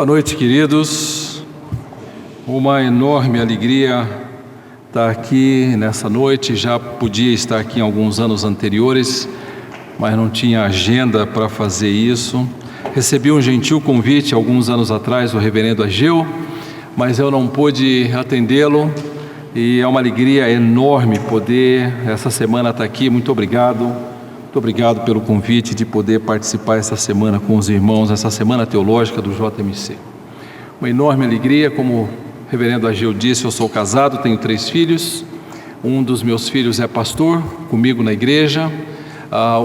Boa noite, queridos. Uma enorme alegria estar aqui nessa noite. Já podia estar aqui em alguns anos anteriores, mas não tinha agenda para fazer isso. Recebi um gentil convite alguns anos atrás do reverendo Ageu, mas eu não pude atendê-lo, e é uma alegria enorme poder essa semana estar aqui. Muito obrigado pelo convite de poder participar essa semana com os irmãos, essa semana teológica do JMC. Uma enorme alegria. Como o reverendo Ageu disse, eu sou casado, tenho 3 filhos. Um dos meus filhos é pastor comigo na igreja.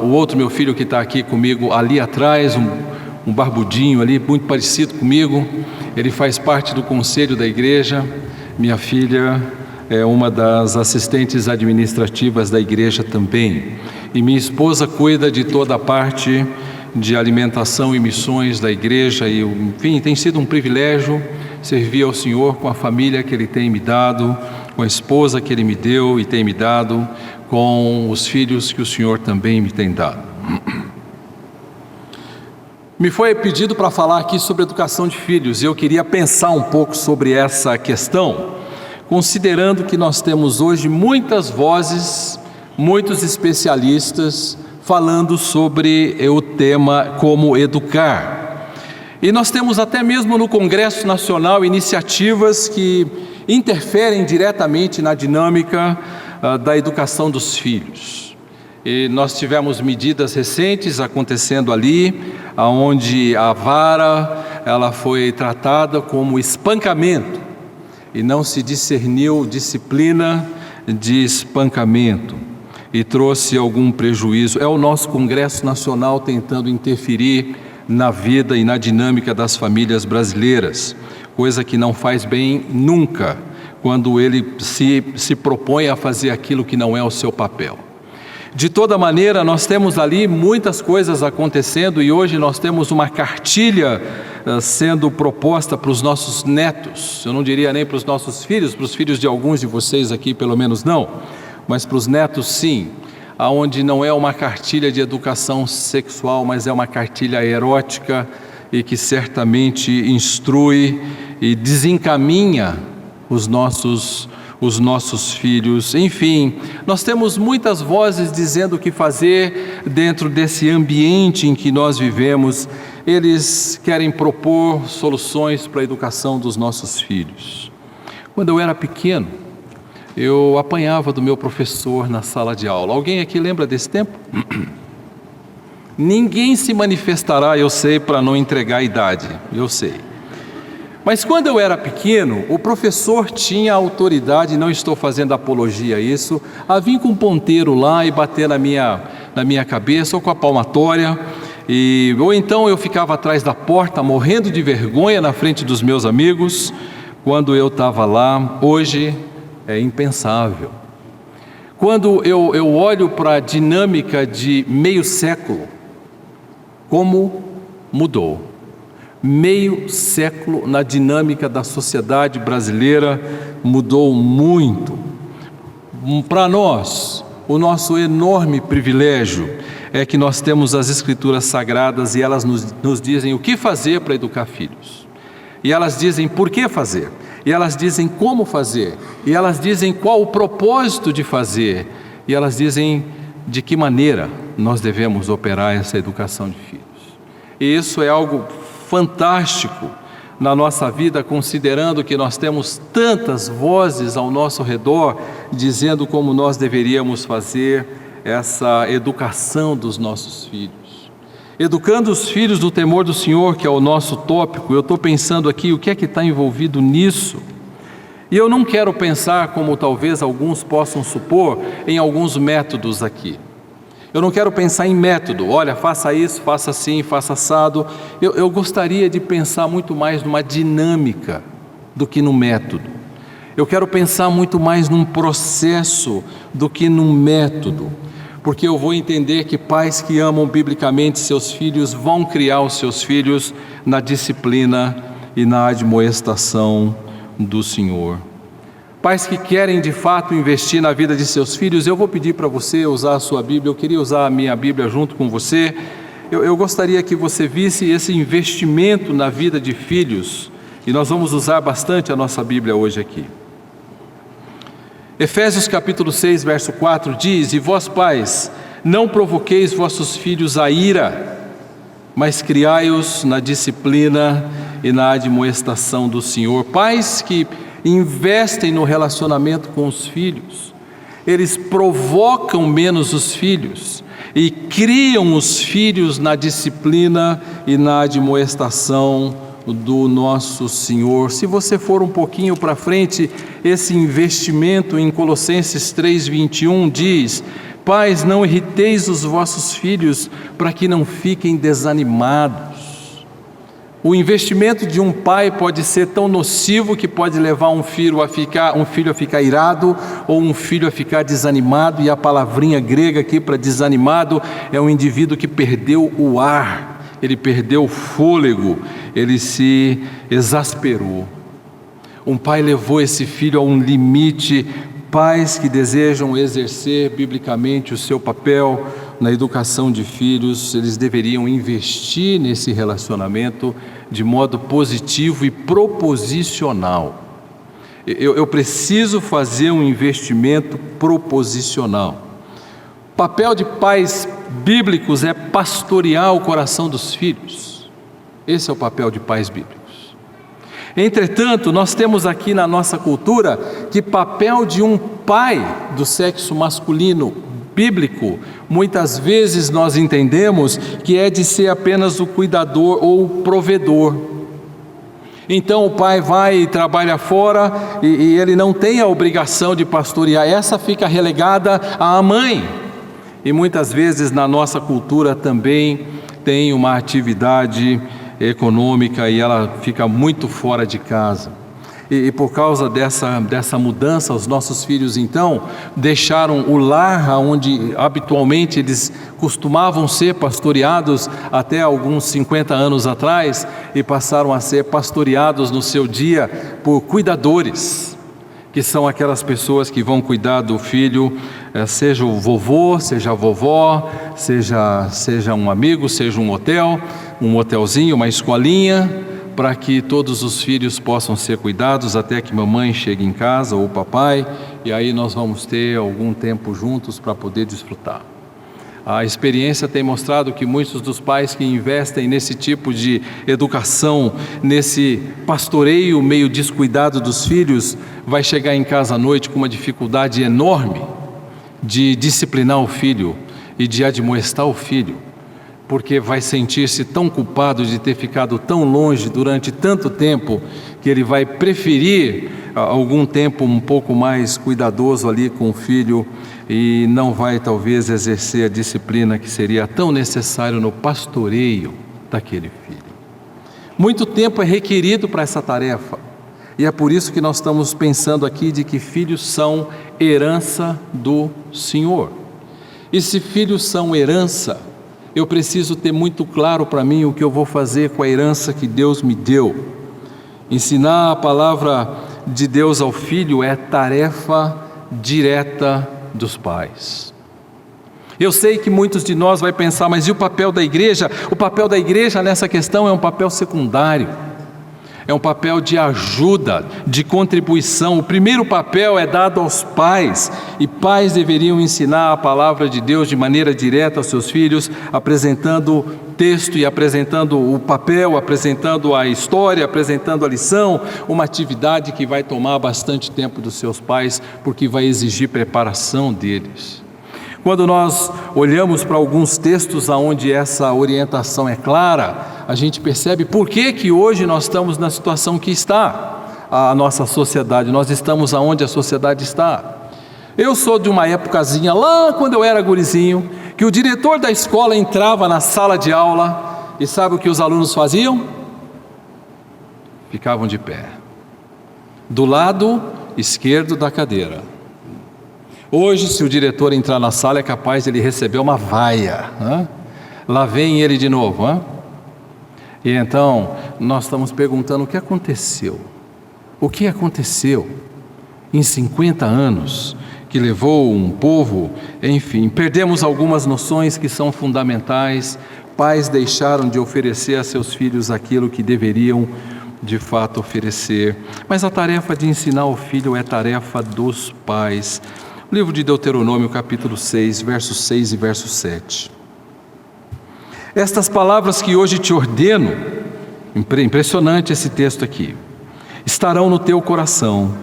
O outro meu filho que está aqui comigo ali atrás, um barbudinho ali, muito parecido comigo, ele faz parte do conselho da igreja. Minha filha é uma das assistentes administrativas da igreja também. E minha esposa cuida de toda a parte de alimentação e missões da igreja. E, enfim, tem sido um privilégio servir ao Senhor com a família que Ele tem me dado, com a esposa que Ele me deu e tem me dado, com os filhos que o Senhor também me tem dado. Me foi pedido para falar aqui sobre educação de filhos, e eu queria pensar um pouco sobre essa questão, considerando que nós temos hoje muitas vozes, muitos especialistas falando sobre o tema como educar. E nós temos até mesmo no Congresso Nacional iniciativas que interferem diretamente na dinâmica da educação dos filhos. E nós tivemos medidas recentes acontecendo ali, onde a vara ela foi tratada como espancamento e não se discerniu disciplina de espancamento, e trouxe algum prejuízo. É o nosso Congresso Nacional tentando interferir na vida e na dinâmica das famílias brasileiras, coisa que não faz bem nunca, quando ele se propõe a fazer aquilo que não é o seu papel. De toda maneira, nós temos ali muitas coisas acontecendo, e hoje nós temos uma cartilha sendo proposta para os nossos netos. Eu não diria nem para os nossos filhos, para os filhos de alguns de vocês aqui pelo menos não, mas para os netos sim, aonde não é uma cartilha de educação sexual, mas é uma cartilha erótica, e que certamente instrui e desencaminha os nossos filhos. Enfim, nós temos muitas vozes dizendo o que fazer dentro desse ambiente em que nós vivemos. Eles querem propor soluções para a educação dos nossos filhos. Quando eu era pequeno, eu apanhava do meu professor na sala de aula. Alguém aqui lembra desse tempo? Ninguém se manifestará, eu sei, para não entregar a idade, eu sei. Mas quando eu era pequeno, o professor tinha autoridade, não estou fazendo apologia a isso, a vir com um ponteiro lá e bater na minha cabeça, ou com a palmatória, ou então eu ficava atrás da porta, morrendo de vergonha na frente dos meus amigos, quando eu estava lá. Hoje é impensável. Quando eu olho para a dinâmica de meio século, como mudou. Meio século na dinâmica da sociedade brasileira mudou muito. Para nós, o nosso enorme privilégio é que nós temos as Escrituras Sagradas, e elas nos dizem o que fazer para educar filhos. E elas dizem por que fazer. E elas dizem como fazer. E elas dizem qual o propósito de fazer. E elas dizem de que maneira nós devemos operar essa educação de filhos. E isso é algo fantástico na nossa vida, considerando que nós temos tantas vozes ao nosso redor dizendo como nós deveríamos fazer essa educação dos nossos filhos. Educando os filhos do temor do Senhor, que é o nosso tópico. Eu estou pensando aqui o que é que está envolvido nisso. E eu não quero pensar, como talvez alguns possam supor, em alguns métodos aqui. Eu não quero pensar em método, olha, faça isso, faça assim, faça assado. Eu gostaria de pensar muito mais numa dinâmica do que no método. Eu quero pensar muito mais num processo do que num método, porque eu vou entender que pais que amam biblicamente seus filhos vão criar os seus filhos na disciplina e na admoestação do Senhor. Pais que querem de fato investir na vida de seus filhos, eu vou pedir para você usar a sua Bíblia. Eu queria usar a minha Bíblia junto com você. eu gostaria que você visse esse investimento na vida de filhos, e nós vamos usar bastante a nossa Bíblia hoje aqui. Efésios capítulo 6, verso 4 diz: E vós pais, não provoqueis vossos filhos a ira, mas criai-os na disciplina e na admoestação do Senhor. Pais que investem no relacionamento com os filhos, eles provocam menos os filhos e criam os filhos na disciplina e na admoestação do nosso Senhor. Se você for um pouquinho para frente, esse investimento em Colossenses 3:21 diz: Pais, não irriteis os vossos filhos para que não fiquem desanimados. O investimento de um pai pode ser tão nocivo que pode levar um filho a ficar irado, ou um filho a ficar desanimado, e a palavrinha grega aqui para desanimado é um indivíduo que perdeu o ar, ele perdeu o fôlego, ele se exasperou. Um pai levou esse filho a um limite. Pais que desejam exercer biblicamente o seu papel na educação de filhos, eles deveriam investir nesse relacionamento de modo positivo e proposicional. Eu preciso fazer um investimento proposicional. O papel de pais bíblicos é pastorear o coração dos filhos. Esse é o papel de pais bíblicos. Entretanto, nós temos aqui na nossa cultura que papel de um pai do sexo masculino bíblico, muitas vezes nós entendemos que é de ser apenas o cuidador ou o provedor. Então o pai vai e trabalha fora e ele não tem a obrigação de pastorear, essa fica relegada à mãe. E muitas vezes na nossa cultura também tem uma atividade econômica e ela fica muito fora de casa. E por causa dessa mudança, os nossos filhos então deixaram o lar onde habitualmente eles costumavam ser pastoreados até alguns 50 anos atrás, e passaram a ser pastoreados no seu dia por cuidadores, que são aquelas pessoas que vão cuidar do filho, seja o vovô, seja a vovó, seja um amigo, seja um hotel, um hotelzinho, uma escolinha, para que todos os filhos possam ser cuidados até que mamãe chegue em casa ou o papai, e aí nós vamos ter algum tempo juntos para poder desfrutar. A experiência tem mostrado que muitos dos pais que investem nesse tipo de educação, nesse pastoreio meio descuidado dos filhos, vai chegar em casa à noite com uma dificuldade enorme de disciplinar o filho e de admoestar o filho, porque vai sentir-se tão culpado de ter ficado tão longe durante tanto tempo, que ele vai preferir algum tempo um pouco mais cuidadoso ali com o filho, e não vai talvez exercer a disciplina que seria tão necessário no pastoreio daquele filho. Muito tempo é requerido para essa tarefa, e é por isso que nós estamos pensando aqui de que filhos são herança do Senhor. E se filhos são herança, eu preciso ter muito claro para mim o que eu vou fazer com a herança que Deus me deu. Ensinar a palavra de Deus ao filho é tarefa direta dos pais. Eu sei que muitos de nós vão pensar, mas e o papel da igreja? O papel da igreja nessa questão é um papel secundário. É um papel de ajuda, de contribuição. O primeiro papel é dado aos pais, e pais deveriam ensinar a palavra de Deus de maneira direta aos seus filhos, apresentando texto e apresentando o papel, apresentando a história, apresentando a lição, uma atividade que vai tomar bastante tempo dos seus pais, porque vai exigir preparação deles. Quando nós olhamos para alguns textos onde essa orientação é clara, a gente percebe por que hoje nós estamos na situação que está a nossa sociedade. Nós estamos aonde a sociedade está. Eu sou de uma épocazinha, lá quando eu era gurizinho, que o diretor da escola entrava na sala de aula e sabe o que os alunos faziam? Ficavam de pé, do lado esquerdo da cadeira. Hoje, se o diretor entrar na sala, é capaz de ele receber uma vaia, né? Lá vem ele de novo, né? E então, nós estamos perguntando o que aconteceu. O que aconteceu em 50 anos que levou um povo, enfim, perdemos algumas noções que são fundamentais, Pais deixaram de oferecer a seus filhos aquilo que deveriam de fato oferecer. Mas a tarefa de ensinar o filho é tarefa dos pais. O livro de Deuteronômio, capítulo 6, versos 6 e verso 7. Estas palavras que hoje te ordeno, impressionante esse texto aqui, estarão no teu coração,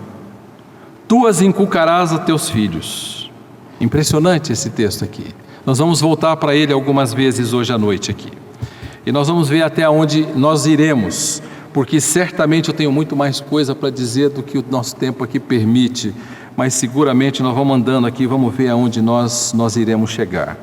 tu as inculcarás a teus filhos. Impressionante esse texto aqui. Nós vamos voltar para ele algumas vezes hoje à noite aqui. E nós vamos ver até onde nós iremos, porque certamente eu tenho muito mais coisa para dizer do que o nosso tempo aqui permite, mas seguramente nós vamos andando aqui, vamos ver aonde nós iremos chegar.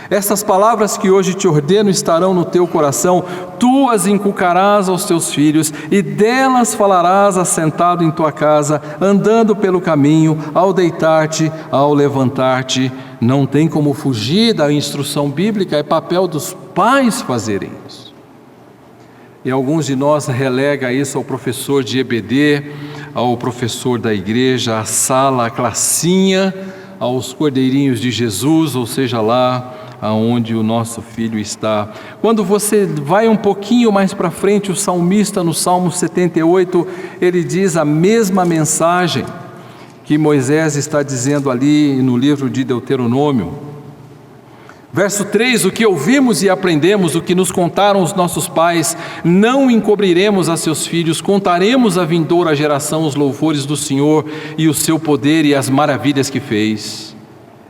Essas palavras que hoje te ordeno estarão no teu coração, tu as inculcarás aos teus filhos, e delas falarás assentado em tua casa, andando pelo caminho, ao deitar-te, ao levantar-te. Não tem como fugir da instrução bíblica, é papel dos pais fazerem isso. E alguns de nós relega isso ao professor de EBD, ao professor da igreja, à sala, à classinha, aos cordeirinhos de Jesus, ou seja lá aonde o nosso filho está. Quando você vai um pouquinho mais para frente, o salmista no Salmo 78, ele diz a mesma mensagem que Moisés está dizendo ali no livro de Deuteronômio. Verso 3, o que ouvimos e aprendemos, o que nos contaram os nossos pais, não encobriremos a seus filhos, contaremos à vindoura geração os louvores do Senhor e o seu poder e as maravilhas que fez.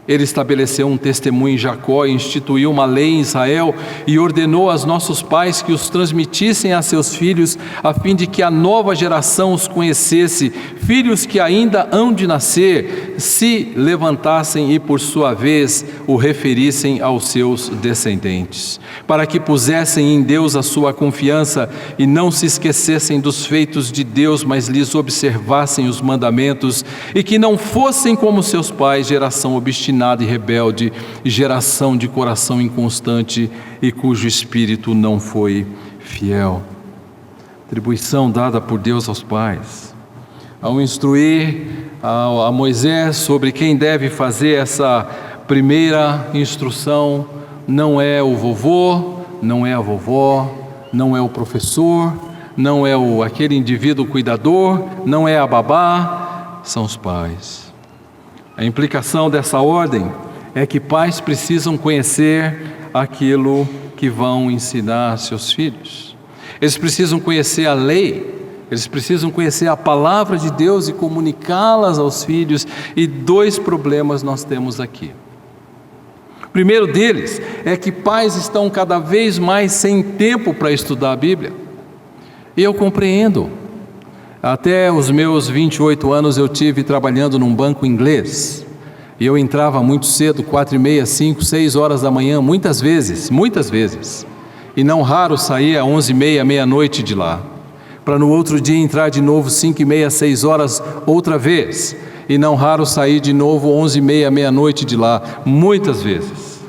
Ele estabeleceu um testemunho em Jacó, instituiu uma lei em Israel e ordenou aos nossos pais que os transmitissem a seus filhos, a fim de que a nova geração os conhecesse, filhos que ainda hão de nascer, se levantassem e por sua vez o referissem aos seus descendentes, para que pusessem em Deus a sua confiança e não se esquecessem dos feitos de Deus, mas lhes observassem os mandamentos, e que não fossem como seus pais, geração obstinada e rebelde, geração de coração inconstante e cujo espírito não foi fiel. Atribuição dada por Deus aos pais, ao instruir a Moisés sobre quem deve fazer essa primeira instrução. Não é o vovô, não é a vovó, não é o professor, não é aquele indivíduo cuidador, não é a babá, são os pais. A implicação dessa ordem é que pais precisam conhecer aquilo que vão ensinar a seus filhos. Eles precisam conhecer a lei, eles precisam conhecer a palavra de Deus e comunicá-las aos filhos. E dois problemas nós temos aqui. O primeiro deles é que pais estão cada vez mais sem tempo para estudar a Bíblia. E eu compreendo. Até os meus 28 anos eu tive trabalhando num banco inglês, e eu entrava muito cedo, 4h30, 5, 6 horas da manhã, muitas vezes, e não raro saía às 11h30, meia-noite de lá, para no outro dia entrar de novo 5h30, 6 horas outra vez, e não raro sair de novo 11h30, meia-noite de lá, muitas vezes.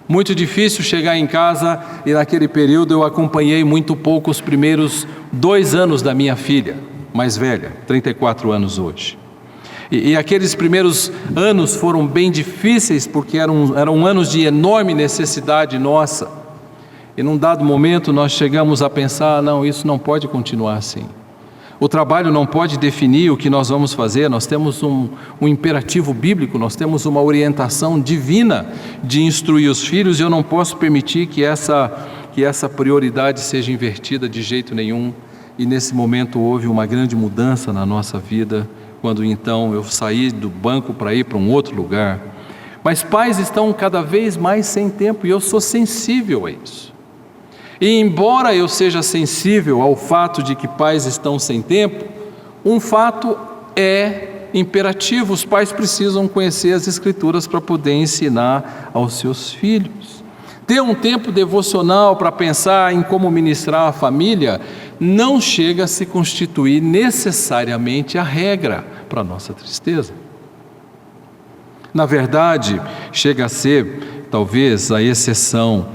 Muito difícil chegar em casa, e naquele período eu acompanhei muito pouco os primeiros 2 anos da minha filha, mais velha, 34 anos hoje. E aqueles primeiros anos foram bem difíceis, porque eram anos de enorme necessidade nossa. E num dado momento nós chegamos a pensar, não, isso não pode continuar assim. O trabalho não pode definir o que nós vamos fazer, nós temos um imperativo bíblico, nós temos uma orientação divina de instruir os filhos, e eu não posso permitir que essa prioridade seja invertida de jeito nenhum. E nesse momento houve uma grande mudança na nossa vida, quando então eu saí do banco para ir para um outro lugar. Mas pais estão cada vez mais sem tempo, e eu sou sensível a isso. E embora eu seja sensível ao fato de que pais estão sem tempo, um fato é imperativo: os pais precisam conhecer as Escrituras para poder ensinar aos seus filhos. Ter um tempo devocional para pensar em como ministrar a família não chega a se constituir necessariamente a regra, para nossa tristeza. Na verdade, chega a ser talvez a exceção.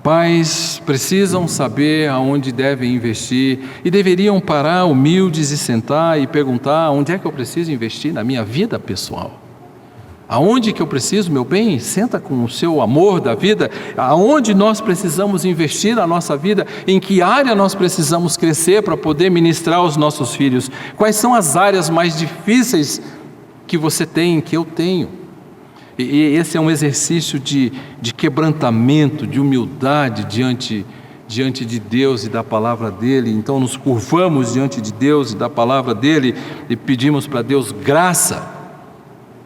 Pais precisam saber aonde devem investir e deveriam parar humildes e sentar e perguntar: onde é que eu preciso investir na minha vida pessoal? Aonde que eu preciso, meu bem? Senta com o seu amor da vida. Aonde nós precisamos investir na nossa vida? Em que área nós precisamos crescer para poder ministrar aos nossos filhos? Quais são as áreas mais difíceis que você tem, que eu tenho? E esse é um exercício de quebrantamento, de humildade diante de Deus e da palavra dEle. Então nos curvamos diante de Deus e da palavra dEle e pedimos para Deus graça,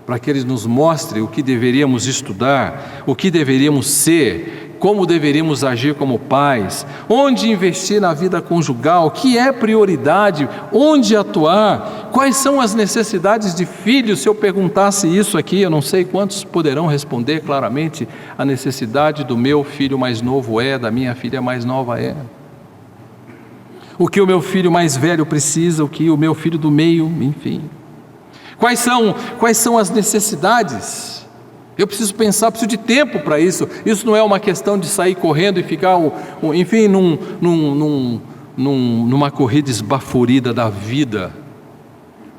para que Ele nos mostre o que deveríamos estudar, o que deveríamos ser, como deveríamos agir como pais, onde investir na vida conjugal, o que é prioridade, onde atuar, quais são as necessidades de filhos. Se eu perguntasse isso aqui, eu não sei quantos poderão responder claramente. A necessidade do meu filho mais novo da minha filha mais nova o que o meu filho mais velho precisa, o que o meu filho do meio, enfim. Quais são as necessidades? Eu preciso pensar, preciso de tempo para isso. Isso não é uma questão de sair correndo e ficar, enfim, numa corrida esbaforida da vida,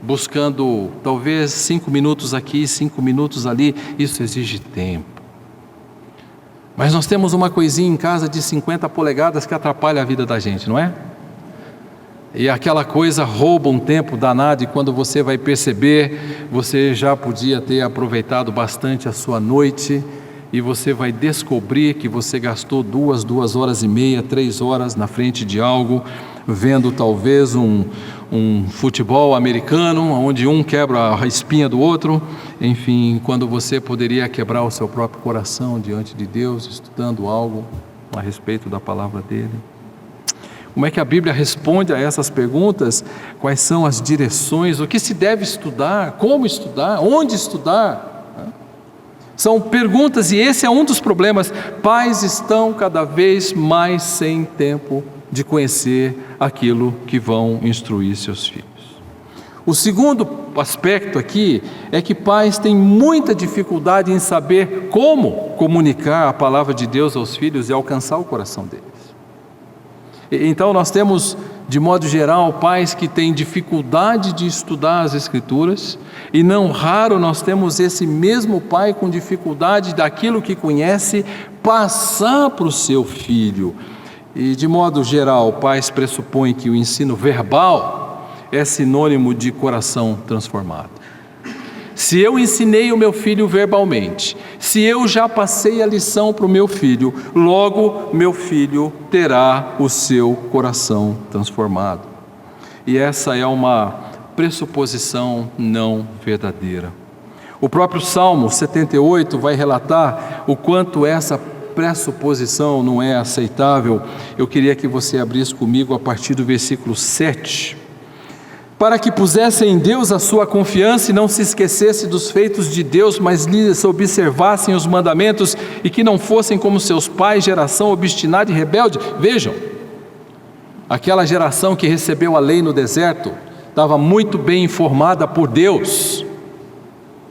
buscando talvez 5 minutos aqui, 5 minutos ali. Isso exige tempo. Mas nós temos uma coisinha em casa de 50 polegadas que atrapalha a vida da gente, não é? E aquela coisa rouba um tempo danado, e quando você vai perceber, você já podia ter aproveitado bastante a sua noite, e você vai descobrir que você gastou 2 horas e meia, 3 horas na frente de algo, vendo talvez um futebol americano, onde um quebra a espinha do outro, enfim, quando você poderia quebrar o seu próprio coração diante de Deus, estudando algo a respeito da palavra dEle. Como é que a Bíblia responde a essas perguntas? Quais são as direções? O que se deve estudar? Como estudar? Onde estudar? São perguntas, e esse é um dos problemas. Pais estão cada vez mais sem tempo de conhecer aquilo que vão instruir seus filhos. O segundo aspecto aqui é que pais têm muita dificuldade em saber como comunicar a palavra de Deus aos filhos e alcançar o coração deles. Então nós temos, de modo geral, pais que têm dificuldade de estudar as Escrituras, e não raro nós temos esse mesmo pai com dificuldade daquilo que conhece passar para o seu filho. E de modo geral, pais pressupõem que o ensino verbal é sinônimo de coração transformado. Se eu ensinei o meu filho verbalmente, se eu já passei a lição para o meu filho, logo meu filho terá o seu coração transformado. E essa é uma pressuposição não verdadeira. O próprio Salmo 78 vai relatar o quanto essa pressuposição não é aceitável. Eu queria que você abrisse comigo a partir do versículo 7. Para que pusessem em Deus a sua confiança e não se esquecesse dos feitos de Deus, mas lhes observassem os mandamentos, e que não fossem como seus pais, geração obstinada e rebelde. Vejam, aquela geração que recebeu a lei no deserto estava muito bem informada por Deus,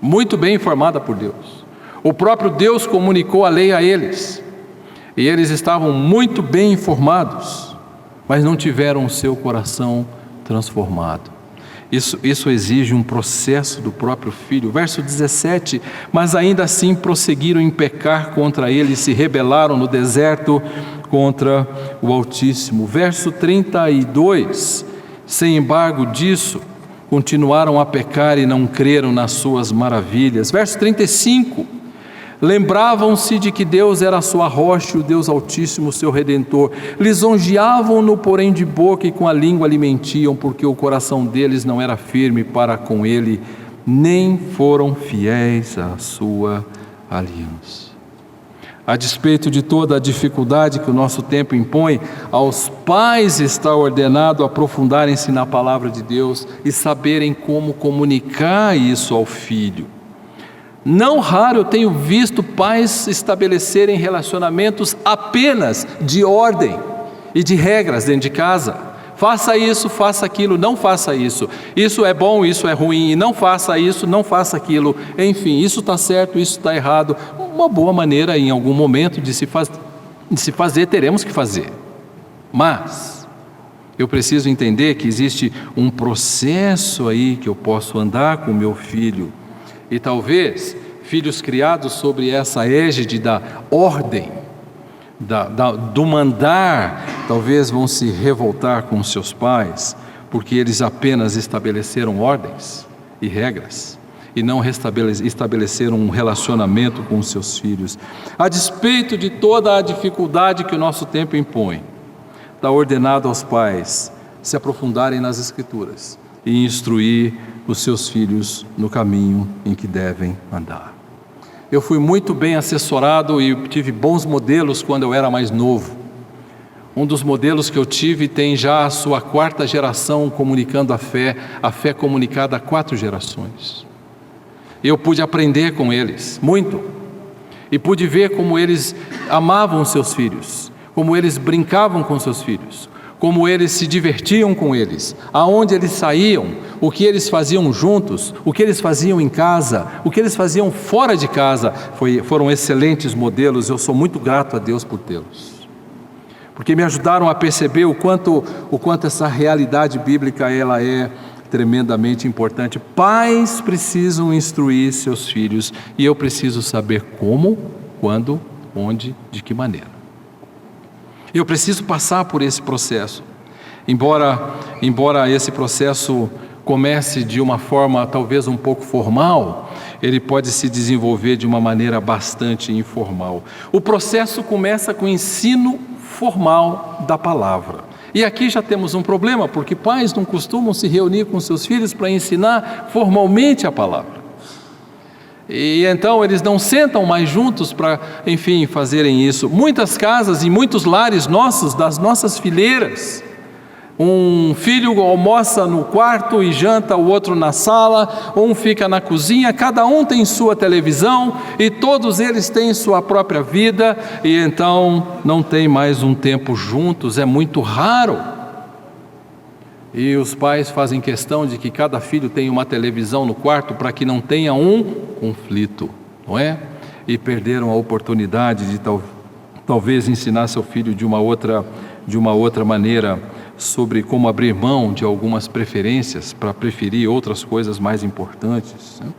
muito bem informada por Deus. O próprio Deus comunicou a lei a eles, e eles estavam muito bem informados, mas não tiveram o seu coração transformado. Isso exige um processo do próprio filho. Verso 17: mas ainda assim prosseguiram em pecar contra ele e se rebelaram no deserto contra o Altíssimo. Verso 32: sem embargo disso, continuaram a pecar e não creram nas suas maravilhas. Verso 35: lembravam-se de que Deus era a sua rocha, o Deus Altíssimo, seu Redentor. Lisonjeavam-no, porém, de boca, e com a língua lhe mentiam, porque o coração deles não era firme para com ele, nem foram fiéis à sua aliança. A despeito de toda a dificuldade que o nosso tempo impõe, aos pais está ordenado aprofundarem-se na palavra de Deus e saberem como comunicar isso ao filho. Não raro eu tenho visto pais estabelecerem relacionamentos apenas de ordem e de regras dentro de casa. Faça isso, faça aquilo, não faça isso. Isso é bom, isso é ruim, e não faça isso, não faça aquilo. Enfim, isso está certo, isso está errado. Uma boa maneira em algum momento de se fazer, teremos que fazer. Mas eu preciso entender que existe um processo aí que eu posso andar com o meu filho. E talvez filhos criados sobre essa égide da ordem, do mandar, talvez vão se revoltar com seus pais, porque eles apenas estabeleceram ordens e regras, e não estabeleceram um relacionamento com os seus filhos. A despeito de toda a dificuldade que o nosso tempo impõe, está ordenado aos pais se aprofundarem nas Escrituras e instruir os seus filhos no caminho em que devem andar. Eu fui muito bem assessorado e tive bons modelos quando eu era mais novo. Um dos modelos que eu tive tem já a sua 4ª geração comunicando a fé comunicada a 4 gerações. Eu pude aprender com eles, muito, e pude ver como eles amavam seus filhos, como eles brincavam com seus filhos, como eles se divertiam com eles, aonde eles saíam, o que eles faziam juntos, o que eles faziam em casa, o que eles faziam fora de casa. Foram excelentes modelos, eu sou muito grato a Deus por tê-los, porque me ajudaram a perceber o quanto essa realidade bíblica ela é tremendamente importante. Pais precisam instruir seus filhos, e eu preciso saber como, quando, onde, de que maneira. Eu preciso passar por esse processo, embora esse processo comece de uma forma talvez um pouco formal, ele pode se desenvolver de uma maneira bastante informal. O processo começa com o ensino formal da palavra. E aqui já temos um problema, porque pais não costumam se reunir com seus filhos para ensinar formalmente a palavra. E então eles não sentam mais juntos para, enfim, fazerem isso. Muitas casas e muitos lares nossos, das nossas fileiras, um filho almoça no quarto e janta o outro na sala, um fica na cozinha, cada um tem sua televisão e todos eles têm sua própria vida, e então não tem mais um tempo juntos, é muito raro. E os pais fazem questão de que cada filho tenha uma televisão no quarto para que não tenha um conflito, não é? E perderam a oportunidade de talvez ensinar seu filho de uma outra maneira sobre como abrir mão de algumas preferências para preferir outras coisas mais importantes, né?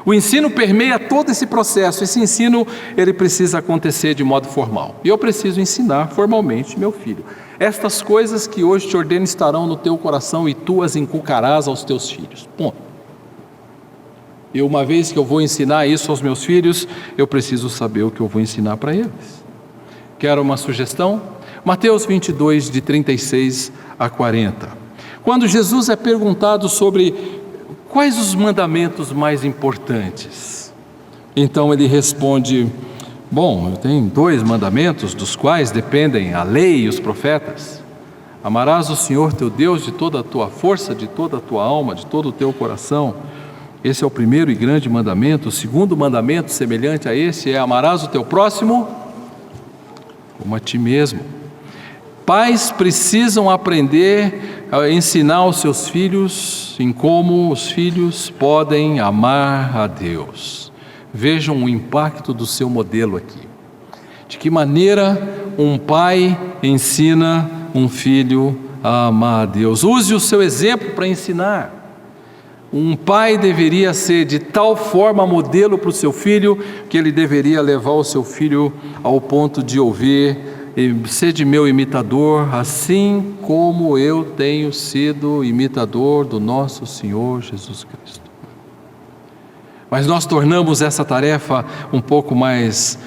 O ensino permeia todo esse processo. Esse ensino ele precisa acontecer de modo formal, e eu preciso ensinar formalmente meu filho. Estas coisas que hoje te ordeno estarão no teu coração, e tu as inculcarás aos teus filhos. Ponto. E uma vez que eu vou ensinar isso aos meus filhos, eu preciso saber o que eu vou ensinar para eles. Quero uma sugestão? Mateus 22, de 36 a 40. Quando Jesus é perguntado sobre quais os mandamentos mais importantes, então ele responde: bom, tem 2 mandamentos dos quais dependem a lei e os profetas. Amarás o Senhor teu Deus de toda a tua força, de toda a tua alma, de todo o teu coração. Esse é o primeiro e grande mandamento. O segundo mandamento, semelhante a esse, é: amarás o teu próximo como a ti mesmo. Pais precisam aprender a ensinar aos seus filhos em como os filhos podem amar a Deus. Vejam o impacto do seu modelo aqui. De que maneira um pai ensina um filho a amar a Deus? Use o seu exemplo para ensinar. Um pai deveria ser de tal forma modelo para o seu filho, que ele deveria levar o seu filho ao ponto de ouvir: sede meu imitador, assim como eu tenho sido imitador do nosso Senhor Jesus Cristo. Mas nós tornamos essa tarefa um pouco mais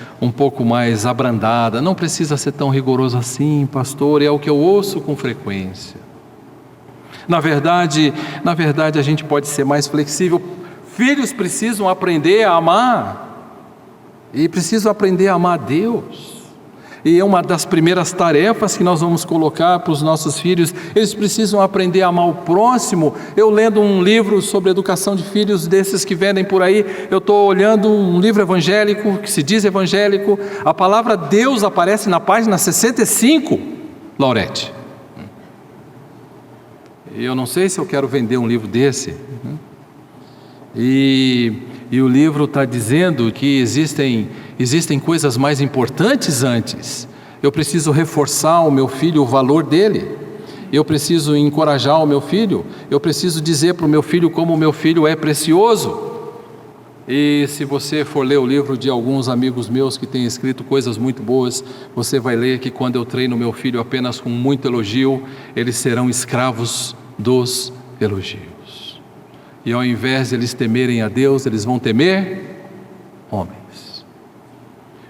abrandada. Não precisa ser tão rigoroso assim, pastor, é o que eu ouço com frequência. Na verdade, a gente pode ser mais flexível. Filhos precisam aprender a amar, e precisam aprender a amar a Deus. E é uma das primeiras tarefas que nós vamos colocar para os nossos filhos. Eles precisam aprender a amar o próximo. Eu lendo um livro sobre educação de filhos, desses que vendem por aí, eu estou olhando um livro evangélico, que se diz evangélico, a palavra Deus aparece na página 65, Laurete. Eu não sei se eu quero vender um livro desse. E o livro está dizendo que existem coisas mais importantes antes. Eu preciso reforçar ao meu filho o valor dele. Eu preciso encorajar o meu filho. Eu preciso dizer para o meu filho como o meu filho é precioso. E se você for ler o livro de alguns amigos meus que têm escrito coisas muito boas, você vai ler que quando eu treino meu filho apenas com muito elogio, eles serão escravos dos elogios. E ao invés de eles temerem a Deus, eles vão temer homens.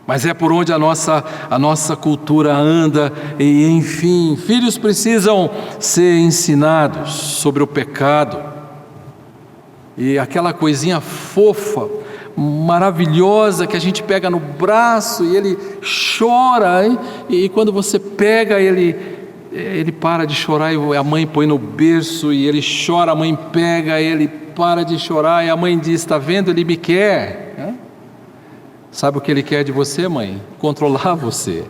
Mas é por onde a nossa cultura anda. E enfim, filhos precisam ser ensinados sobre o pecado. E aquela coisinha fofa, maravilhosa, que a gente pega no braço e ele chora, hein? E quando você pega ele para de chorar, e a mãe põe no berço e ele chora, a mãe pega, ele para de chorar e a mãe diz: está vendo, ele me quer. Sabe o que ele quer de você, mãe? Controlar você.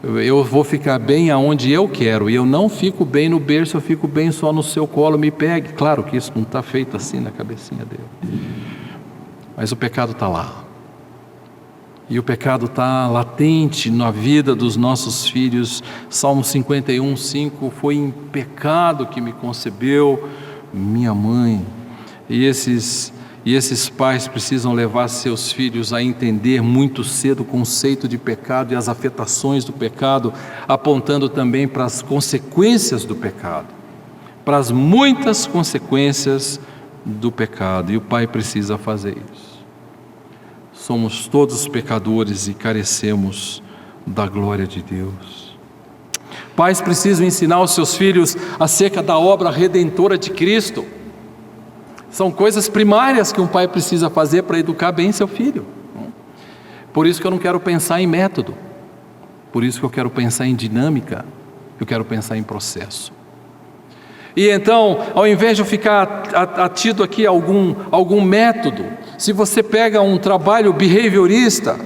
Eu vou ficar bem aonde eu quero, e eu não fico bem no berço, eu fico bem só no seu colo, me pegue. Claro que isso não está feito assim na cabecinha dele, mas o pecado está lá, e o pecado está latente na vida dos nossos filhos. Salmo 51:5, foi em pecado que me concebeu minha mãe. E esses pais precisam levar seus filhos a entender muito cedo o conceito de pecado e as afetações do pecado, apontando também para as consequências do pecado, para as muitas consequências do pecado, e o pai precisa fazer isso. Somos todos pecadores e carecemos da glória de Deus. Pais precisam ensinar os seus filhos acerca da obra redentora de Cristo. São coisas primárias que um pai precisa fazer para educar bem seu filho. Por isso que eu não quero pensar em método, por isso que eu quero pensar em dinâmica, eu quero pensar em processo. E então, ao invés de eu ficar atido aqui a algum método, se você pega um trabalho behaviorista,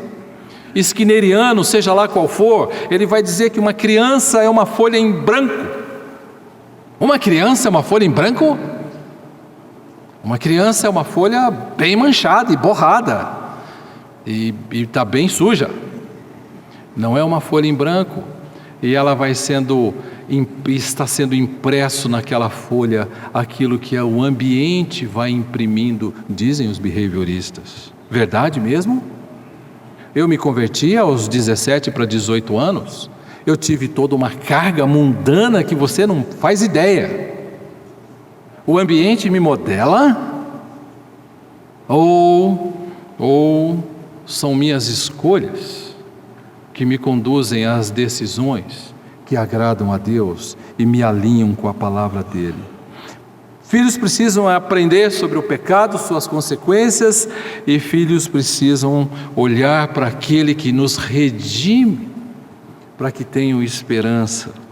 skinneriano, seja lá qual for, ele vai dizer que uma criança é uma folha em branco. Uma criança é uma folha em branco? Uma criança é uma folha bem manchada e borrada, e está bem suja. Não é uma folha em branco, e ela está sendo impresso naquela folha aquilo que o ambiente vai imprimindo, dizem os behavioristas. Verdade mesmo? Eu me converti aos 17 para 18 anos, eu tive toda uma carga mundana que você não faz ideia. O ambiente me modela? Ou são minhas escolhas que me conduzem às decisões que agradam a Deus e me alinham com a palavra dele? Filhos precisam aprender sobre o pecado, suas consequências, e filhos precisam olhar para aquele que nos redime, para que tenham esperança.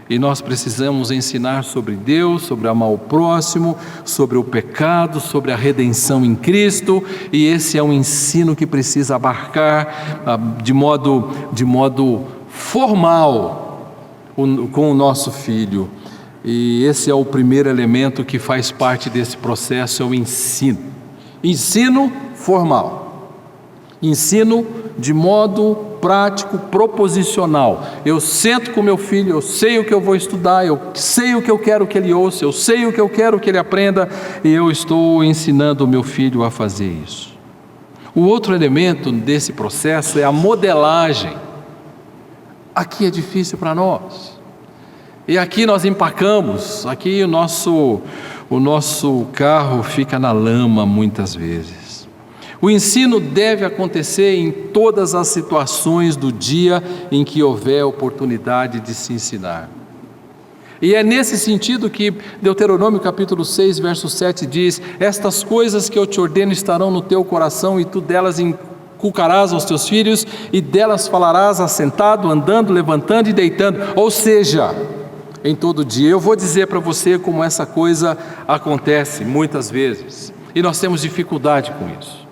E nós precisamos ensinar sobre Deus, sobre amar o próximo, sobre o pecado, sobre a redenção em Cristo, e esse é um ensino que precisa abarcar de modo formal com o nosso filho. E esse é o primeiro elemento que faz parte desse processo, é o ensino. Ensino formal. Ensino de modo prático, proposicional. Eu sento com meu filho, eu sei o que eu vou estudar, eu sei o que eu quero que ele ouça, eu sei o que eu quero que ele aprenda, e eu estou ensinando o meu filho a fazer isso. O outro elemento desse processo é a modelagem. Aqui é difícil para nós. E aqui nós empacamos, aqui o nosso carro fica na lama muitas vezes. O ensino deve acontecer em todas as situações do dia em que houver oportunidade de se ensinar. E é nesse sentido que Deuteronômio capítulo 6, verso 7 diz: estas coisas que eu te ordeno estarão no teu coração, e tu delas inculcarás aos teus filhos, e delas falarás assentado, andando, levantando e deitando. Ou seja, em todo dia. Eu vou dizer para você como essa coisa acontece muitas vezes, e nós temos dificuldade com isso.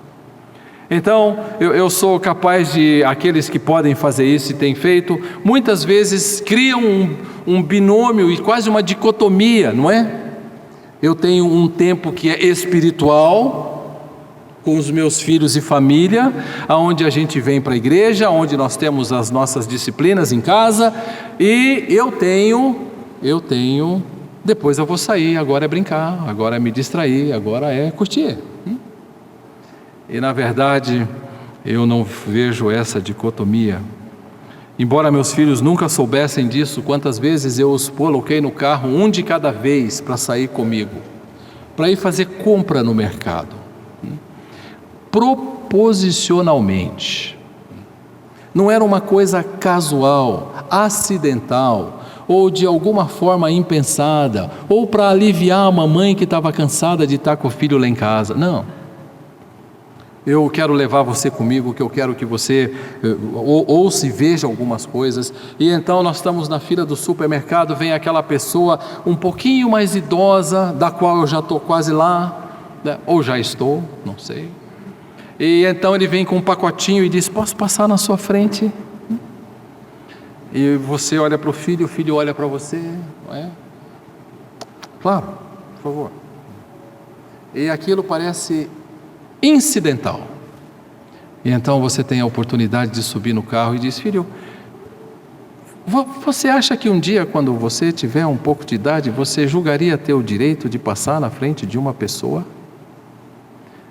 Então, eu sou capaz de, aqueles que podem fazer isso e têm feito, muitas vezes criam um binômio e quase uma dicotomia, não é? Eu tenho um tempo que é espiritual, com os meus filhos e família, aonde a gente vem para a igreja, onde nós temos as nossas disciplinas em casa, e eu tenho, depois eu vou sair, agora é brincar, agora é me distrair, agora é curtir. E na verdade, eu não vejo essa dicotomia. Embora meus filhos nunca soubessem disso, quantas vezes eu os coloquei no carro, um de cada vez, para sair comigo, para ir fazer compra no mercado, proposicionalmente. Não era uma coisa casual, acidental, ou de alguma forma impensada, ou para aliviar a mamãe que estava cansada de estar com o filho lá em casa. Não. Eu quero levar você comigo, que eu quero que você ouça e veja algumas coisas. E então nós estamos na fila do supermercado, vem aquela pessoa um pouquinho mais idosa, da qual eu já estou quase lá, né? Ou já estou, não sei. E então ele vem com um pacotinho e diz: posso passar na sua frente? E você olha para o filho olha para você, não é? Claro, por favor. E aquilo parece incidental. E então você tem a oportunidade de subir no carro e diz: filho, você acha que um dia, quando você tiver um pouco de idade, você julgaria ter o direito de passar na frente de uma pessoa?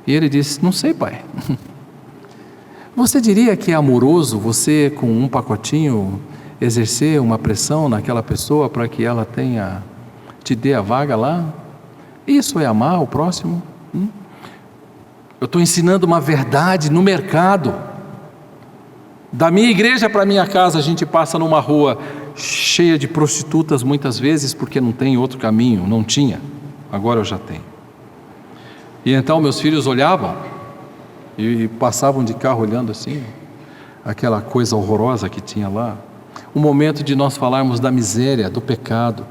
E ele diz: não sei, pai. Você diria que é amoroso você, com um pacotinho, exercer uma pressão naquela pessoa para que ela te dê a vaga lá? Isso é amar o próximo? Eu estou ensinando uma verdade no mercado. Da minha igreja para a minha casa, a gente passa numa rua cheia de prostitutas muitas vezes, porque não tem outro caminho. Não tinha, agora eu já tenho. E então meus filhos olhavam e passavam de carro olhando assim, aquela coisa horrorosa que tinha lá. O momento de nós falarmos da miséria, do pecado,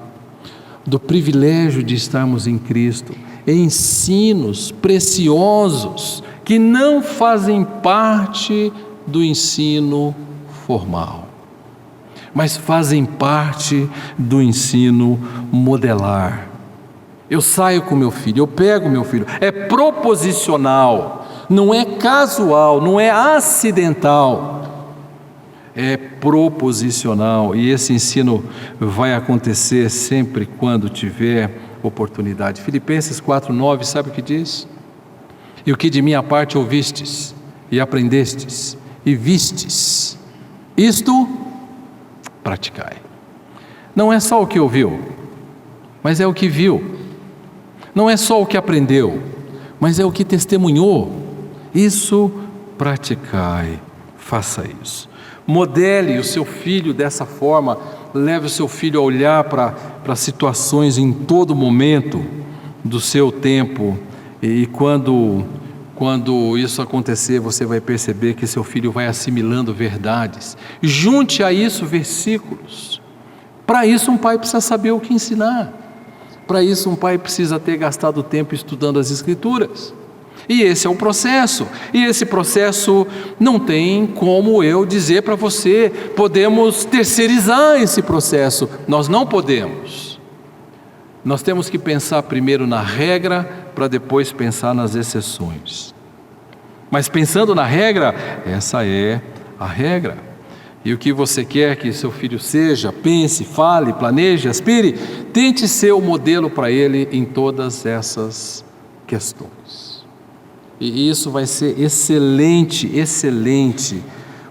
do privilégio de estarmos em Cristo, ensinos preciosos que não fazem parte do ensino formal, mas fazem parte do ensino modelar. Eu saio com meu filho, eu pego meu filho, é proposicional, não é casual, não é acidental. É proposicional, e esse ensino vai acontecer sempre quando tiver oportunidade. Filipenses 4:9, sabe o que diz? E o que de minha parte ouvistes, e aprendestes, e vistes, isto praticai. Não é só o que ouviu, mas é o que viu. Não é só o que aprendeu, mas é o que testemunhou. Isso praticai, faça isso. Modele o seu filho dessa forma, leve o seu filho a olhar para situações em todo momento do seu tempo, e quando isso acontecer, você vai perceber que seu filho vai assimilando verdades. Junte a isso versículos. Para isso um pai precisa saber o que ensinar, para isso um pai precisa ter gastado tempo estudando as Escrituras. E esse é o processo, e esse processo não tem como eu dizer para você: podemos terceirizar esse processo. Nós não podemos. Nós temos que pensar primeiro na regra, para depois pensar nas exceções. Mas pensando na regra, essa é a regra. E o que você quer que seu filho seja, pense, fale, planeje, aspire, tente ser o modelo para ele em todas essas questões. E isso vai ser excelente, excelente.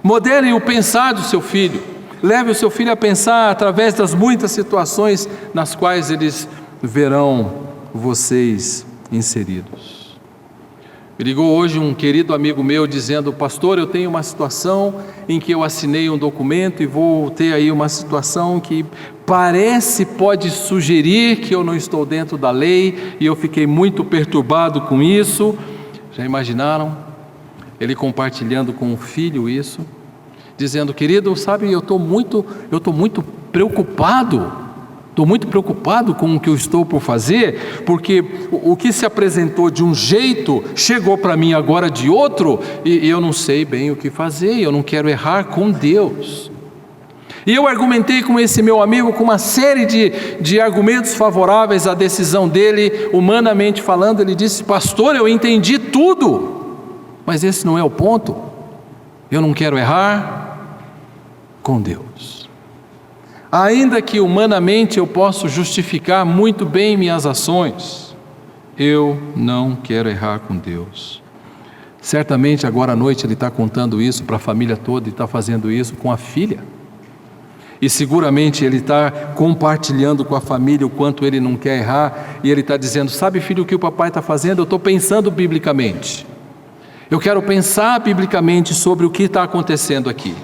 Modele o pensar do seu filho. Leve o seu filho a pensar através das muitas situações nas quais eles verão vocês inseridos. Me ligou hoje um querido amigo meu dizendo: pastor, eu tenho uma situação em que eu assinei um documento e vou ter aí uma situação que pode sugerir que eu não estou dentro da lei, e eu fiquei muito perturbado com isso. Já imaginaram? Ele compartilhando com o filho isso, dizendo: querido, sabe, eu estou muito preocupado. Estou muito preocupado com o que eu estou por fazer, porque o que se apresentou de um jeito, chegou para mim agora de outro, e eu não sei bem o que fazer, eu não quero errar com Deus. E eu argumentei com esse meu amigo com uma série de argumentos favoráveis à decisão dele, humanamente falando. Ele disse: pastor, eu entendi tudo, mas esse não é o ponto. Eu não quero errar com Deus. Ainda que humanamente eu possa justificar muito bem minhas ações, eu não quero errar com Deus. Certamente agora à noite ele está contando isso para a família toda e está fazendo isso com a filha. E seguramente ele está compartilhando com a família o quanto ele não quer errar. E ele está dizendo: sabe, filho, o que o papai está fazendo? Eu estou pensando biblicamente. Eu quero pensar biblicamente sobre o que está acontecendo aqui.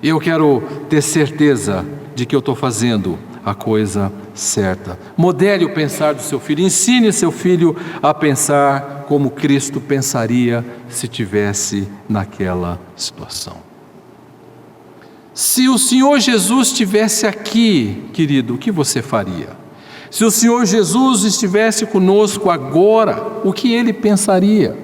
E eu quero ter certeza de que eu estou fazendo a coisa certa. Modele o pensar do seu filho. Ensine seu filho a pensar como Cristo pensaria se tivesse naquela situação. Se o Senhor Jesus estivesse aqui, querido, o que você faria? Se o Senhor Jesus estivesse conosco agora, o que Ele pensaria?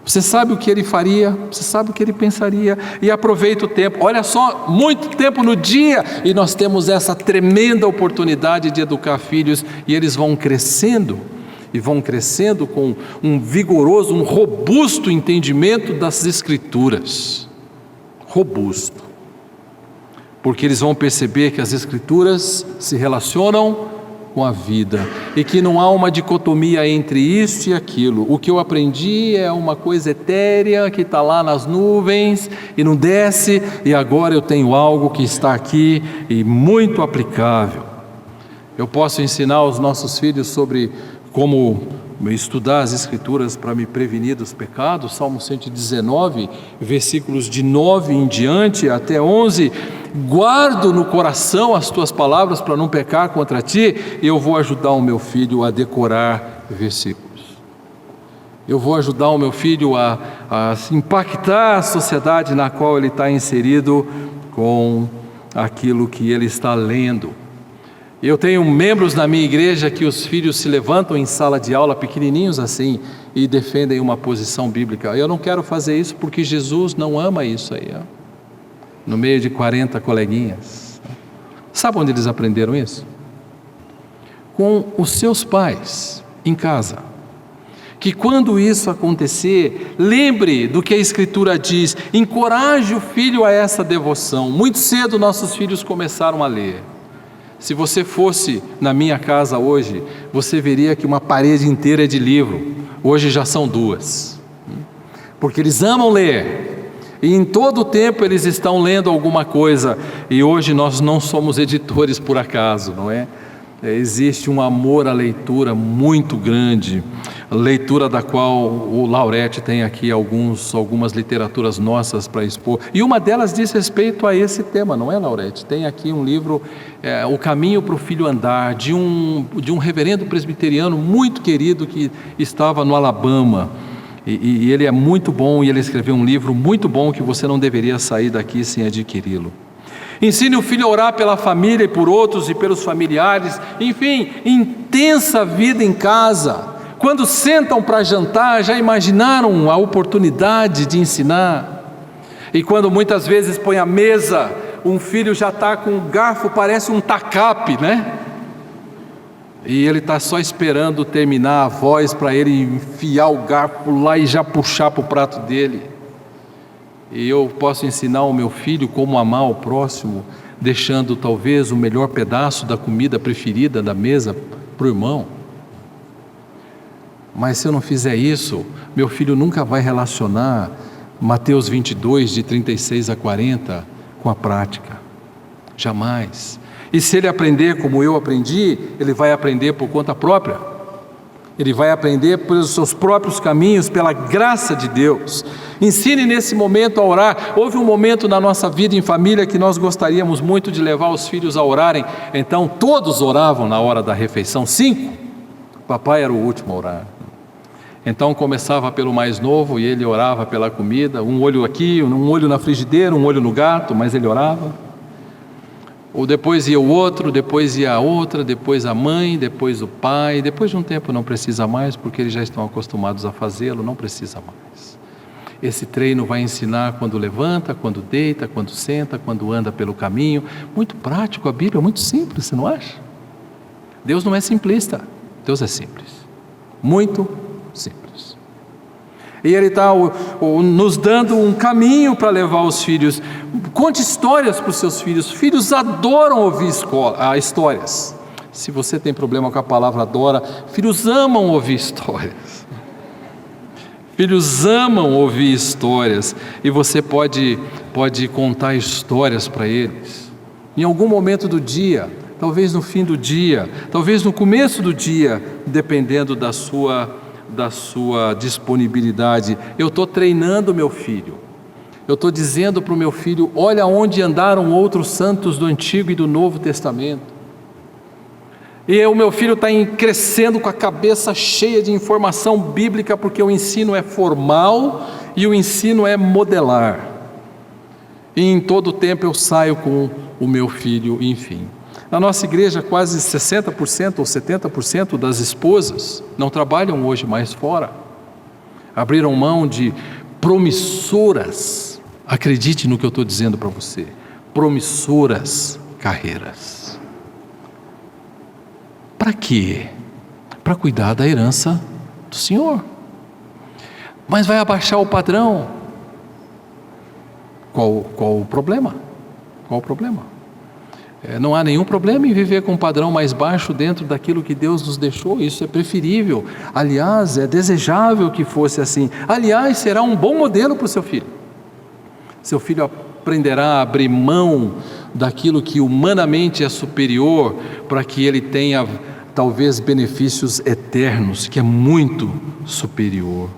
Você sabe o que Ele faria? Você sabe o que Ele pensaria? E aproveita o tempo. Olha só, muito tempo no dia, e nós temos essa tremenda oportunidade de educar filhos, e eles vão crescendo, e vão crescendo com um vigoroso, um robusto entendimento das Escrituras. Robusto, porque eles vão perceber que as Escrituras se relacionam com a vida e que não há uma dicotomia entre isso e aquilo. O que eu aprendi é uma coisa etérea que está lá nas nuvens e não desce, e agora eu tenho algo que está aqui e muito aplicável. Eu posso ensinar aos nossos filhos sobre como estudar as Escrituras para me prevenir dos pecados. Salmo 119, versículos de 9 em diante até 11, guardo no coração as tuas palavras para não pecar contra ti, e eu vou ajudar o meu filho a decorar versículos. Eu vou ajudar o meu filho a impactar a sociedade na qual ele está inserido com aquilo que ele está lendo. Eu tenho membros na minha igreja que os filhos se levantam em sala de aula, pequenininhos assim, e defendem uma posição bíblica. Eu não quero fazer isso porque Jesus não ama isso aí, ó. No meio de 40 coleguinhas. Sabe onde eles aprenderam isso? Com os seus pais, em casa. Que quando isso acontecer, lembre do que a Escritura diz, encoraje o filho a essa devoção. Muito cedo nossos filhos começaram a ler. Se você fosse na minha casa hoje, você veria que uma parede inteira é de livro. Hoje já são 2. Porque eles amam ler. E em todo o tempo eles estão lendo alguma coisa. E hoje nós não somos editores por acaso, não é? Existe um amor à leitura muito grande, leitura da qual o Laurete tem aqui algumas literaturas nossas para expor, e uma delas diz respeito a esse tema, não é, Laurete? Tem aqui um livro, O Caminho para o Filho Andar, de um reverendo presbiteriano muito querido que estava no Alabama, e ele é muito bom, e ele escreveu um livro muito bom que você não deveria sair daqui sem adquiri-lo. Ensine o filho a orar pela família e por outros e pelos familiares. Enfim, intensa vida em casa. Quando sentam para jantar, já imaginaram a oportunidade de ensinar? E quando muitas vezes põe a mesa, um filho já está com um garfo, parece um tacape, né? E ele está só esperando terminar a voz para ele enfiar o garfo lá e já puxar para o prato dele. E eu posso ensinar ao meu filho como amar o próximo, deixando talvez o melhor pedaço da comida preferida da mesa para o irmão. Mas se eu não fizer isso, meu filho nunca vai relacionar Mateus 22, de 36 a 40, com a prática. Jamais. E se ele aprender como eu aprendi, ele vai aprender por conta própria. Ele vai aprender pelos seus próprios caminhos, pela graça de Deus. Ensine nesse momento a orar. Houve um momento na nossa vida em família que nós gostaríamos muito de levar os filhos a orarem. Então todos oravam na hora da refeição, 5. Papai era o último a orar. Então começava pelo mais novo e ele orava pela comida. Um olho aqui, um olho na frigideira, um olho no gato, mas ele orava. Ou depois ia o outro, depois ia a outra, depois a mãe, depois o pai. Depois de um tempo não precisa mais, porque eles já estão acostumados a fazê-lo, não precisa mais. Esse treino vai ensinar quando levanta, quando deita, quando senta, quando anda pelo caminho. Muito prático, a Bíblia é muito simples, você não acha? Deus não é simplista, Deus é simples. Muito simples. E Ele está nos dando um caminho para levar os filhos. Conte histórias para os seus filhos. Filhos adoram ouvir histórias. Se você tem problema com a palavra adora, filhos amam ouvir histórias. Filhos amam ouvir histórias, e você pode contar histórias para eles. Em algum momento do dia, talvez no fim do dia, talvez no começo do dia, dependendo da sua disponibilidade. Eu estou treinando meu filho. Eu estou dizendo para o meu filho: olha onde andaram outros santos do Antigo e do Novo Testamento. E o meu filho está crescendo com a cabeça cheia de informação bíblica, porque o ensino é formal e o ensino é modelar. E em todo o tempo eu saio com o meu filho, enfim. Na nossa igreja, quase 60% ou 70% das esposas não trabalham hoje mais fora. Abriram mão de promissoras, acredite no que eu estou dizendo para você, promissoras carreiras. Para quê? Para cuidar da herança do Senhor. Mas vai abaixar o padrão. Qual o problema? Qual o problema? Não há nenhum problema em viver com um padrão mais baixo dentro daquilo que Deus nos deixou. Isso é preferível. Aliás, é desejável que fosse assim. Aliás, será um bom modelo para o seu filho. Seu filho aprenderá a abrir mão daquilo que humanamente é superior, para que ele tenha talvez benefícios eternos, que é muito superior.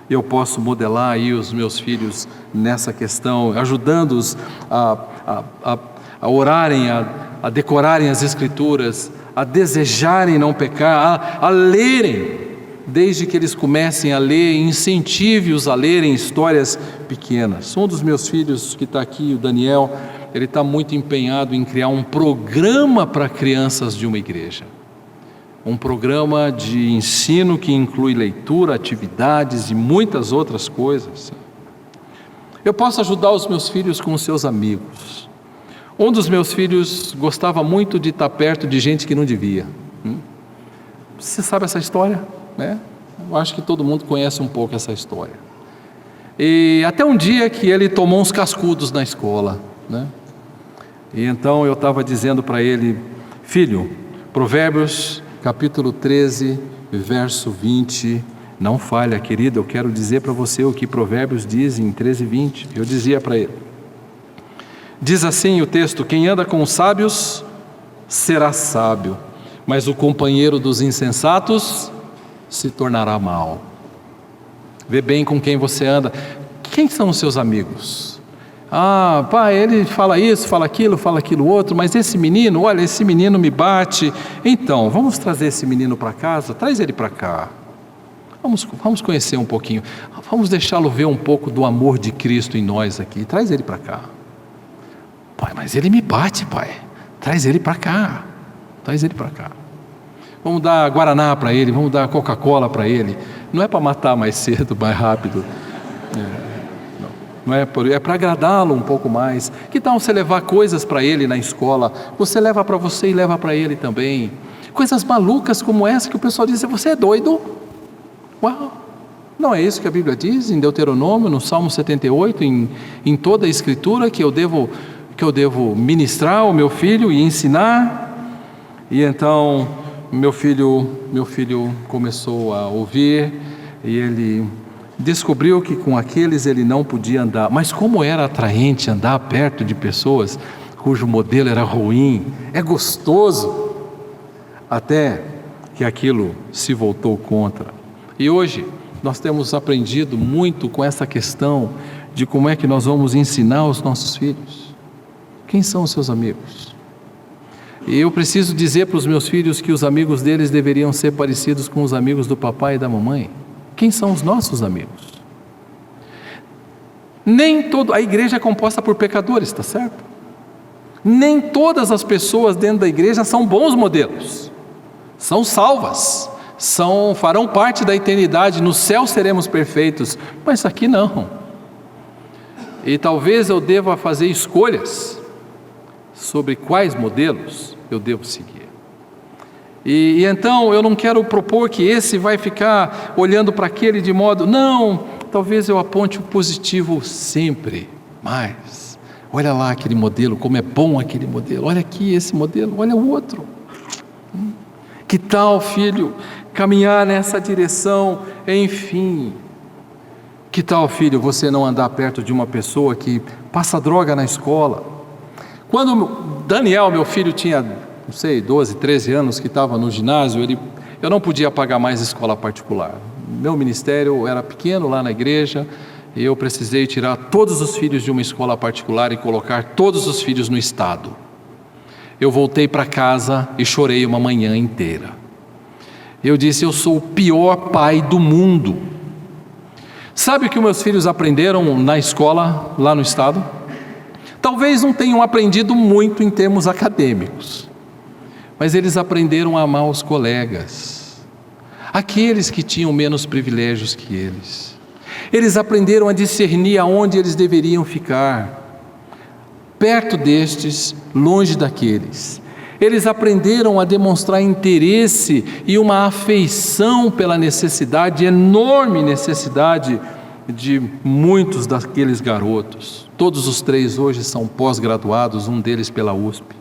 Eu posso modelar aí os meus filhos nessa questão, ajudando-os a orarem, a decorarem as Escrituras, a desejarem não pecar, a lerem. Desde que eles comecem a ler, incentive-os a lerem histórias pequenas. Um dos meus filhos que está aqui, o Daniel, ele está muito empenhado em criar um programa para crianças de uma igreja. Um programa de ensino que inclui leitura, atividades e muitas outras coisas. Eu posso ajudar os meus filhos com os seus amigos. Um dos meus filhos gostava muito de estar perto de gente que não devia. Você sabe essa história? Eu acho que todo mundo conhece um pouco essa história. E até um dia que ele tomou uns cascudos na escola, E então eu estava dizendo para ele: filho, Provérbios capítulo 13, verso 20, não falha, querido, eu quero dizer para você o que Provérbios diz em 13, 20. Eu dizia para ele, diz assim o texto: quem anda com os sábios será sábio, mas o companheiro dos insensatos se tornará mau. Vê bem com quem você anda. Quem são os seus amigos? Pai, ele fala isso, fala aquilo outro, mas esse menino, olha, esse menino me bate. Então, vamos trazer esse menino para casa? Traz ele para cá. Vamos conhecer um pouquinho. Vamos deixá-lo ver um pouco do amor de Cristo em nós aqui. Traz ele para cá. Pai, mas ele me bate, pai. Traz ele para cá. Traz ele para cá. Vamos dar Guaraná para ele, vamos dar Coca-Cola para ele. Não é para matar mais cedo, mais rápido. Não é para agradá-lo um pouco mais. Que tal você levar coisas para ele na escola? Você leva para você e leva para ele também. Coisas malucas como essa que o pessoal diz: você é doido? Uau! Não é isso que a Bíblia diz em Deuteronômio, no Salmo 78, em toda a Escritura, que eu devo ministrar ao meu filho e ensinar. E então meu filho começou a ouvir, e ele descobriu que com aqueles ele não podia andar. Mas como era atraente andar perto de pessoas cujo modelo era ruim, é gostoso, até que aquilo se voltou contra. E hoje nós temos aprendido muito com essa questão de como é que nós vamos ensinar os nossos filhos. Quem são os seus amigos? E eu preciso dizer para os meus filhos que os amigos deles deveriam ser parecidos com os amigos do papai e da mamãe. Quem são os nossos amigos? A igreja é composta por pecadores, está certo? Nem todas as pessoas dentro da igreja são bons modelos, são salvas, farão parte da eternidade, no céu seremos perfeitos, mas aqui não. E talvez eu deva fazer escolhas sobre quais modelos eu devo seguir. E então eu não quero propor que esse vai ficar olhando para aquele de modo, não, talvez eu aponte o positivo sempre, mas olha lá aquele modelo, como é bom aquele modelo, olha aqui esse modelo, olha o outro. Que tal, filho, caminhar nessa direção? Enfim, Que tal, filho, você não andar perto de uma pessoa que passa droga na escola? Quando Daniel, meu filho, tinha, não sei, 12, 13 anos, que estava no ginásio, eu não podia pagar mais escola particular. Meu ministério era pequeno lá na igreja, e eu precisei tirar todos os filhos de uma escola particular e colocar todos os filhos no estado. Eu voltei para casa e chorei uma manhã inteira. Eu disse: eu sou o pior pai do mundo. Sabe o que meus filhos aprenderam na escola lá no estado? Talvez não tenham aprendido muito em termos acadêmicos, mas eles aprenderam a amar os colegas, aqueles que tinham menos privilégios que eles. Eles aprenderam a discernir aonde eles deveriam ficar, perto destes, longe daqueles. Eles aprenderam a demonstrar interesse e uma afeição pela necessidade, enorme necessidade de muitos daqueles garotos. Todos os 3 hoje são pós-graduados, um deles pela USP.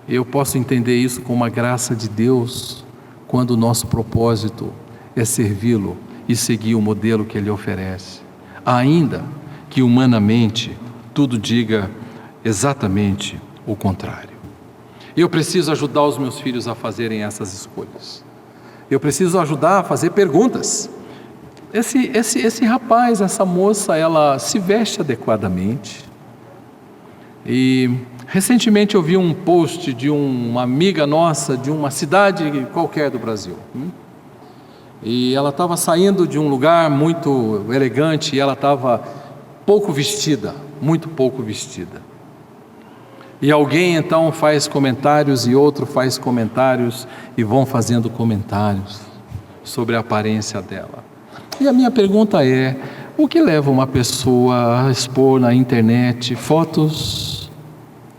Eu posso entender isso como uma graça de Deus, quando o nosso propósito é servi-lo e seguir o modelo que Ele oferece, ainda que humanamente tudo diga exatamente o contrário. Eu preciso ajudar os meus filhos a fazerem essas escolhas. Eu preciso ajudar a fazer perguntas. Esse rapaz, essa moça, ela se veste adequadamente. E recentemente eu vi um post de uma amiga nossa, de uma cidade qualquer do Brasil. E ela estava saindo de um lugar muito elegante e ela estava pouco vestida, muito pouco vestida. E alguém então faz comentários e outro faz comentários e vão fazendo comentários sobre a aparência dela. E a minha pergunta é: o que leva uma pessoa a expor na internet fotos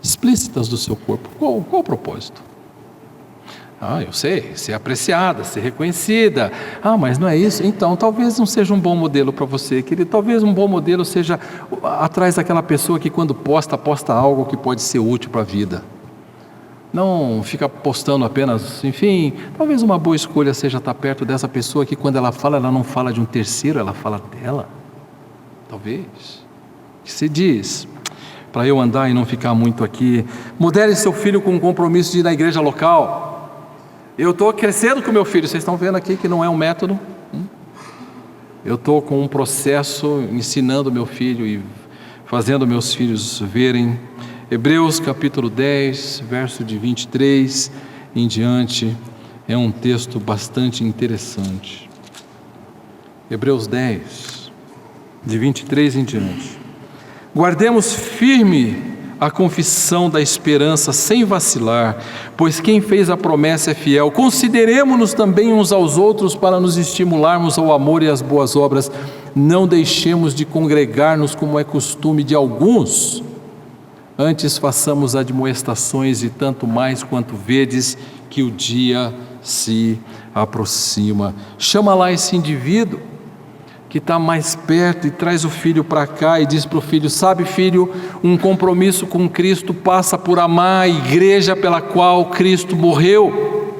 explícitas do seu corpo? Qual o propósito? Eu sei, ser apreciada, ser reconhecida. Mas não é isso? Então talvez não seja um bom modelo para você, querido. Talvez um bom modelo seja atrás daquela pessoa que quando posta algo que pode ser útil para a vida. Não fica postando apenas, enfim, talvez uma boa escolha seja estar perto dessa pessoa que quando ela fala, ela não fala de um terceiro, ela fala dela. Talvez. Que se diz, para eu andar e não ficar muito aqui, modele seu filho com um compromisso de ir na igreja local. Eu estou crescendo com meu filho, vocês estão vendo aqui que não é um método. Eu estou com um processo ensinando meu filho e fazendo meus filhos verem. Hebreus capítulo 10, verso de 23 em diante, é um texto bastante interessante. Hebreus 10, de 23 em diante. Guardemos firme a confissão da esperança sem vacilar, pois quem fez a promessa é fiel. Consideremo-nos também uns aos outros para nos estimularmos ao amor e às boas obras. Não deixemos de congregar-nos como é costume de alguns, antes façamos admoestações, e tanto mais quanto vedes que o dia se aproxima. Chama lá esse indivíduo que está mais perto e traz o filho para cá e diz para o filho: sabe, filho, um compromisso com Cristo passa por amar a igreja pela qual Cristo morreu.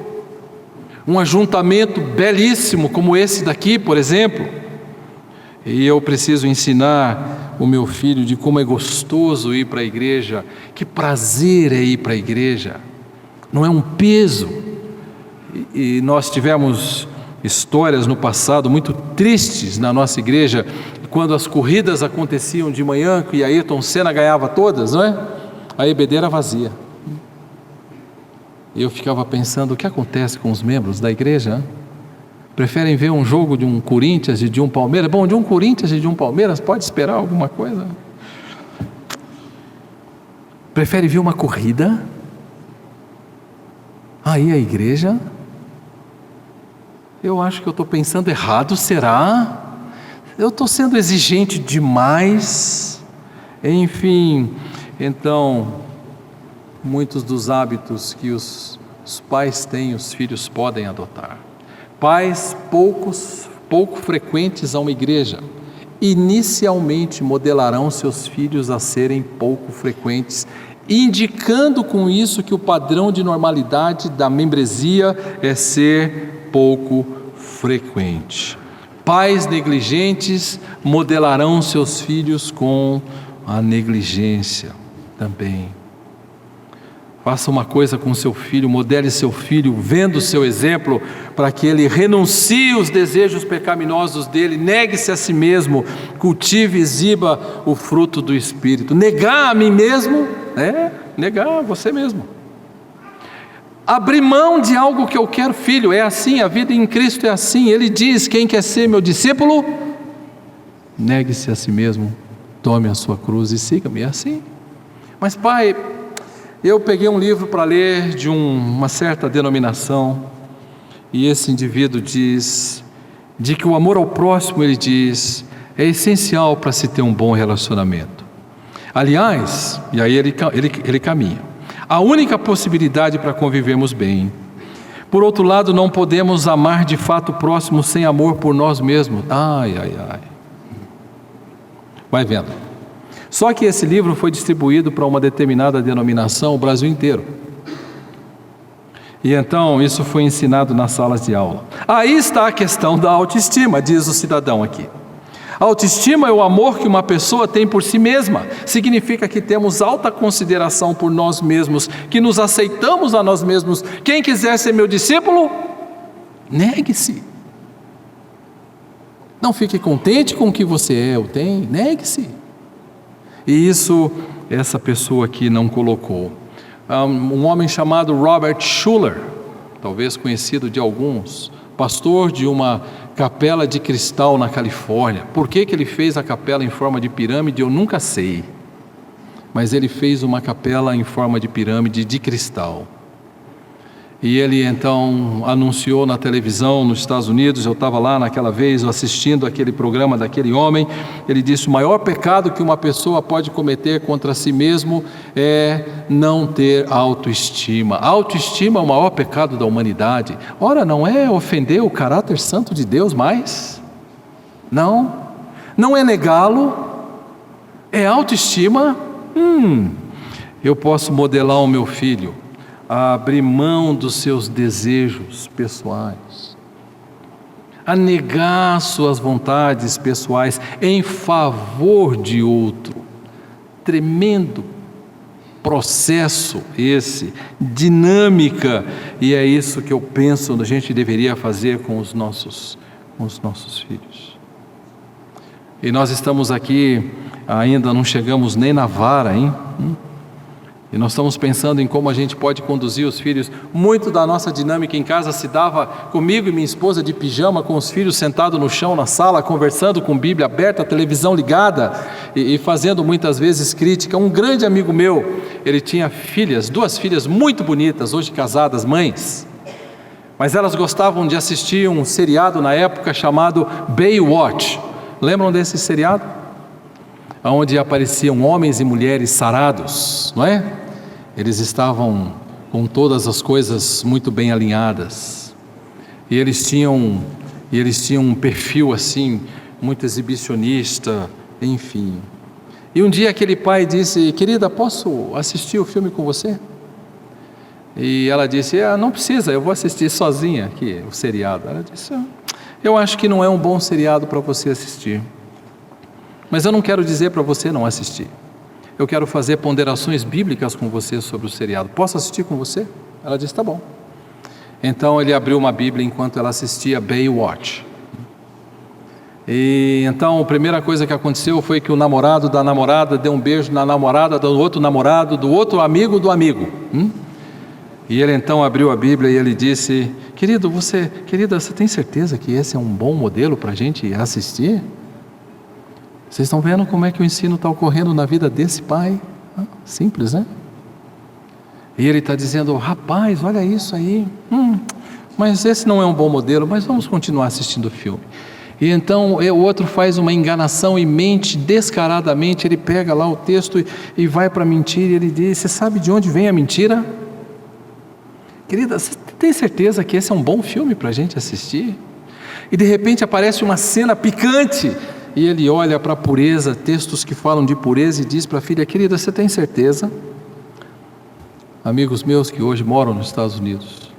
Um ajuntamento belíssimo como esse daqui, por exemplo. E eu preciso ensinar o meu filho de como é gostoso ir para a igreja, que prazer é ir para a igreja, não é um peso. E nós tivemos histórias no passado muito tristes na nossa igreja, quando as corridas aconteciam de manhã, que Ayrton Senna ganhava todas, não é? A EBD era vazia. E eu ficava pensando, o que acontece com os membros da igreja? Preferem ver um jogo de um Corinthians e de um Palmeiras? Bom, de um Corinthians e de um Palmeiras, pode esperar alguma coisa? Prefere ver uma corrida? Aí a igreja? Eu acho que eu estou pensando errado, será? Eu estou sendo exigente demais? Enfim, então, muitos dos hábitos que os pais têm, os filhos podem adotar. Pais pouco frequentes a uma igreja, inicialmente modelarão seus filhos a serem pouco frequentes, indicando com isso que o padrão de normalidade da membresia é ser pouco frequente. Pais negligentes modelarão seus filhos com a negligência também. Faça uma coisa com seu filho, modele seu filho, vendo o seu exemplo, para que ele renuncie os desejos pecaminosos dele, negue-se a si mesmo, cultive e exiba o fruto do Espírito. Negar a mim mesmo é negar você mesmo. Abrir mão de algo que eu quero, filho, é assim, a vida em Cristo é assim. Ele diz: quem quer ser meu discípulo, negue-se a si mesmo, tome a sua cruz e siga-me. É assim. Mas pai, eu peguei um livro para ler de uma certa denominação, e esse indivíduo diz de que o amor ao próximo, ele diz, é essencial para se ter um bom relacionamento. Aliás, e aí ele caminha, a única possibilidade para convivermos bem. Por outro lado, não podemos amar de fato o próximo sem amor por nós mesmos. Ai. Vai vendo. Só que esse livro foi distribuído para uma determinada denominação, o Brasil inteiro. E então isso foi ensinado nas salas de aula. Aí está a questão da autoestima, diz o cidadão aqui. A autoestima é o amor que uma pessoa tem por si mesma. Significa que temos alta consideração por nós mesmos, que nos aceitamos a nós mesmos. Quem quiser ser meu discípulo, negue-se. Não fique contente com o que você é ou tem, negue-se. E isso, essa pessoa aqui não colocou. Um homem chamado Robert Schuller, talvez conhecido de alguns, pastor de uma capela de cristal na Califórnia. Por que ele fez a capela em forma de pirâmide, eu nunca sei. Mas ele fez uma capela em forma de pirâmide de cristal. E ele então anunciou na televisão nos Estados Unidos, eu estava lá naquela vez assistindo aquele programa daquele homem. Ele disse: o maior pecado que uma pessoa pode cometer contra si mesmo é não ter autoestima. Autoestima é o maior pecado da humanidade. Ora, não é ofender o caráter santo de Deus mais? Não é negá-lo, é autoestima. Eu posso modelar o meu filho a abrir mão dos seus desejos pessoais, a negar suas vontades pessoais em favor de outro. Tremendo processo esse, dinâmica, e é isso que eu penso que a gente deveria fazer com os nossos filhos. E nós estamos aqui, ainda não chegamos nem na vara, hein? E nós estamos pensando em como a gente pode conduzir os filhos. Muito da nossa dinâmica em casa se dava comigo e minha esposa de pijama, com os filhos sentados no chão na sala, conversando com Bíblia aberta, televisão ligada e fazendo muitas vezes crítica. Um grande amigo meu, ele tinha filhas, 2 filhas muito bonitas, hoje casadas, mães. Mas elas gostavam de assistir um seriado na época chamado Baywatch. Lembram desse seriado? Onde apareciam homens e mulheres sarados, não é? Eles estavam com todas as coisas muito bem alinhadas, e eles tinham um perfil assim, muito exibicionista, enfim. E um dia aquele pai disse: querida, posso assistir o filme com você? E ela disse: não precisa, eu vou assistir sozinha aqui o seriado. Ela disse: eu acho que não é um bom seriado para você assistir. Mas eu não quero dizer para você não assistir. Eu quero fazer ponderações bíblicas com você sobre o seriado. Posso assistir com você? Ela disse: tá bom. Então ele abriu uma Bíblia enquanto ela assistia Baywatch. E então a primeira coisa que aconteceu foi que o namorado da namorada deu um beijo na namorada do outro namorado, do outro amigo do amigo. E ele então abriu a Bíblia e ele disse: querida, você tem certeza que esse é um bom modelo para a gente assistir? Vocês estão vendo como é que o ensino está ocorrendo na vida desse pai? Simples, né? E ele está dizendo: rapaz, olha isso aí, mas esse não é um bom modelo, mas vamos continuar assistindo o filme. E então o outro faz uma enganação e mente descaradamente. Ele pega lá o texto e vai para a mentira, e ele diz: você sabe de onde vem a mentira? Querida, você tem certeza que esse é um bom filme para a gente assistir? E de repente aparece uma cena picante, e ele olha para a pureza, textos que falam de pureza, e diz para a filha: querida, você tem certeza? Amigos meus que hoje moram nos Estados Unidos,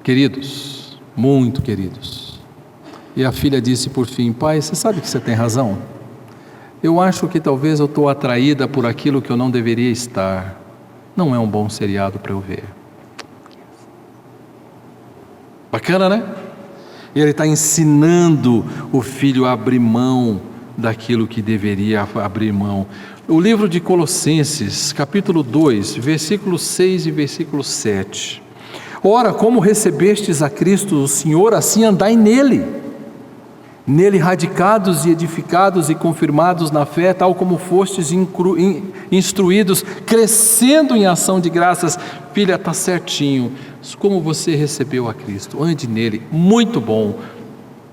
queridos, muito queridos, E a filha disse por fim: pai, você sabe que você tem razão? Eu acho que talvez eu estou atraída por aquilo que eu não deveria estar. Não é um bom seriado para eu ver. Bacana, né? E ele está ensinando o filho a abrir mão daquilo que deveria abrir mão. O livro de Colossenses, capítulo 2, versículos 6 e versículo 7. Ora, como recebestes a Cristo o Senhor, assim andai nele. Nele radicados e edificados e confirmados na fé, tal como fostes instruídos, crescendo em ação de graças. Filha, está certinho, como você recebeu a Cristo, ande nele, muito bom,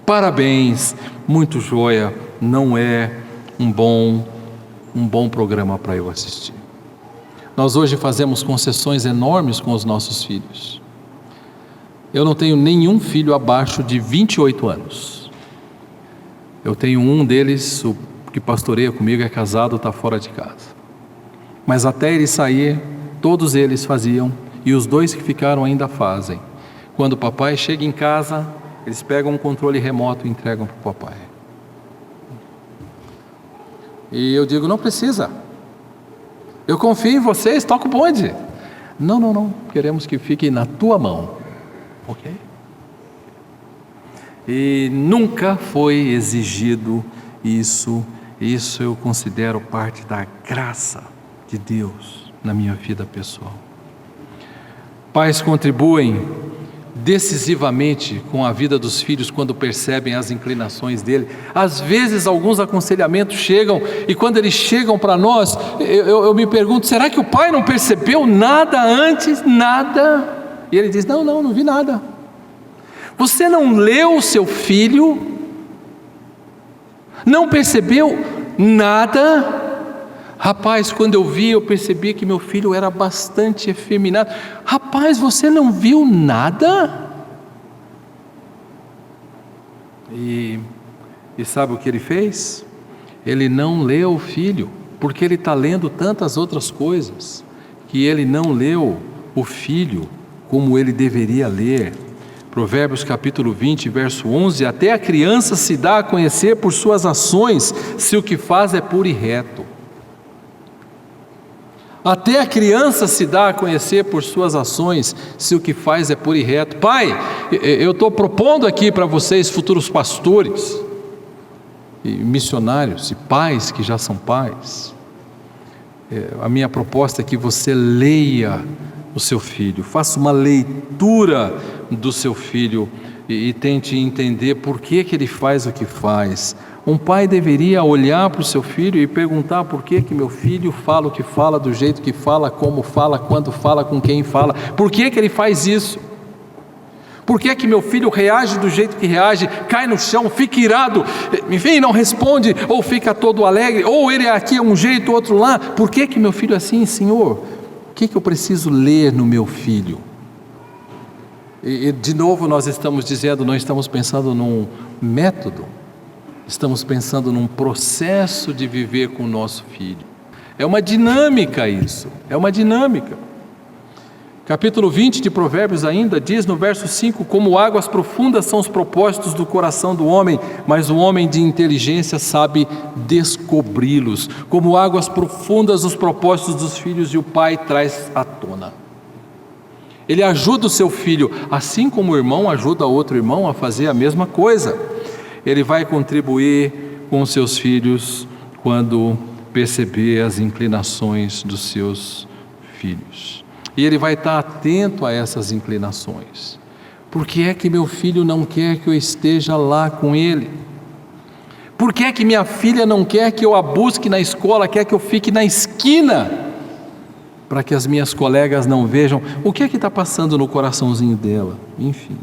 parabéns, muito joia. Não é um bom programa para eu assistir. Nós hoje fazemos concessões enormes com os nossos filhos. Eu não tenho nenhum filho abaixo de 28 anos. Eu tenho um deles, o que pastoreia comigo, é casado, está fora de casa. Mas até ele sair, todos eles faziam, e os dois que ficaram ainda fazem. Quando o papai chega em casa, eles pegam um controle remoto e entregam para o papai. E eu digo: não precisa. Eu confio em vocês, toca o bonde. Não, queremos que fique na tua mão. Ok? E nunca foi exigido isso. Isso eu considero parte da graça de Deus na minha vida pessoal. Pais contribuem decisivamente com a vida dos filhos quando percebem as inclinações dele. Às vezes alguns aconselhamentos chegam, e quando eles chegam para nós, eu me pergunto: será que o pai não percebeu nada antes? Nada. E ele diz: não vi nada. Você não leu o seu filho? Não percebeu nada? Rapaz, quando eu vi, eu percebi que meu filho era bastante efeminado. Rapaz, você não viu nada? E sabe o que ele fez? Ele não leu o filho, porque ele está lendo tantas outras coisas, que ele não leu o filho como ele deveria ler. Provérbios capítulo 20, verso 11: até a criança se dá a conhecer por suas ações, se o que faz é puro e reto. Até a criança se dá a conhecer por suas ações, se o que faz é puro e reto. Pai, eu estou propondo aqui para vocês, futuros pastores, e missionários, e pais que já são pais, a minha proposta é que você leia o seu filho, faça uma leitura do seu filho e tente entender por que ele faz o que faz. Um pai deveria olhar para o seu filho e perguntar: por que meu filho fala o que fala, do jeito que fala, como fala, quando fala, com quem fala? Por que ele faz isso? Por que meu filho reage do jeito que reage, cai no chão, fica irado, enfim, não responde, ou fica todo alegre, ou ele aqui é um jeito, outro lá? Por que meu filho é assim, Senhor? O que eu preciso ler no meu filho? E de novo nós estamos dizendo, não estamos pensando num método, estamos pensando num processo de viver com o nosso filho. É uma dinâmica isso, é uma dinâmica. Capítulo 20 de Provérbios ainda diz no verso 5: como águas profundas são os propósitos do coração do homem, mas o homem de inteligência sabe descobri-los. Como águas profundas os propósitos dos filhos, e o pai traz à tona. Ele ajuda o seu filho, assim como o irmão ajuda outro irmão a fazer a mesma coisa. Ele vai contribuir com os seus filhos quando perceber as inclinações dos seus filhos. E ele vai estar atento a essas inclinações. Por que é que meu filho não quer que eu esteja lá com ele? Por que é que minha filha não quer que eu a busque na escola, quer que eu fique na esquina, para que as minhas colegas não vejam? O que é que está passando no coraçãozinho dela? Enfim.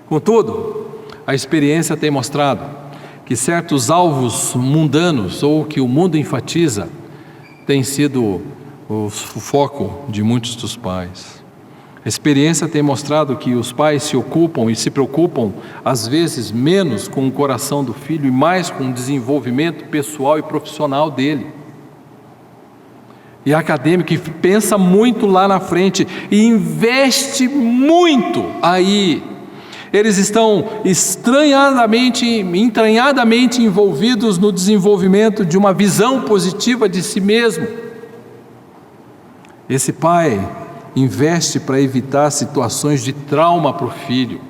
Contudo, a experiência tem mostrado que certos alvos mundanos, ou que o mundo enfatiza, tem sido o foco de muitos dos pais. A experiência tem mostrado que os pais se ocupam e se preocupam, às vezes, menos com o coração do filho e mais com o desenvolvimento pessoal e profissional dele. E acadêmico, que pensa muito lá na frente e investe muito aí. Eles estão entranhadamente envolvidos no desenvolvimento de uma visão positiva de si mesmo. Esse pai investe para evitar situações de trauma para o filho.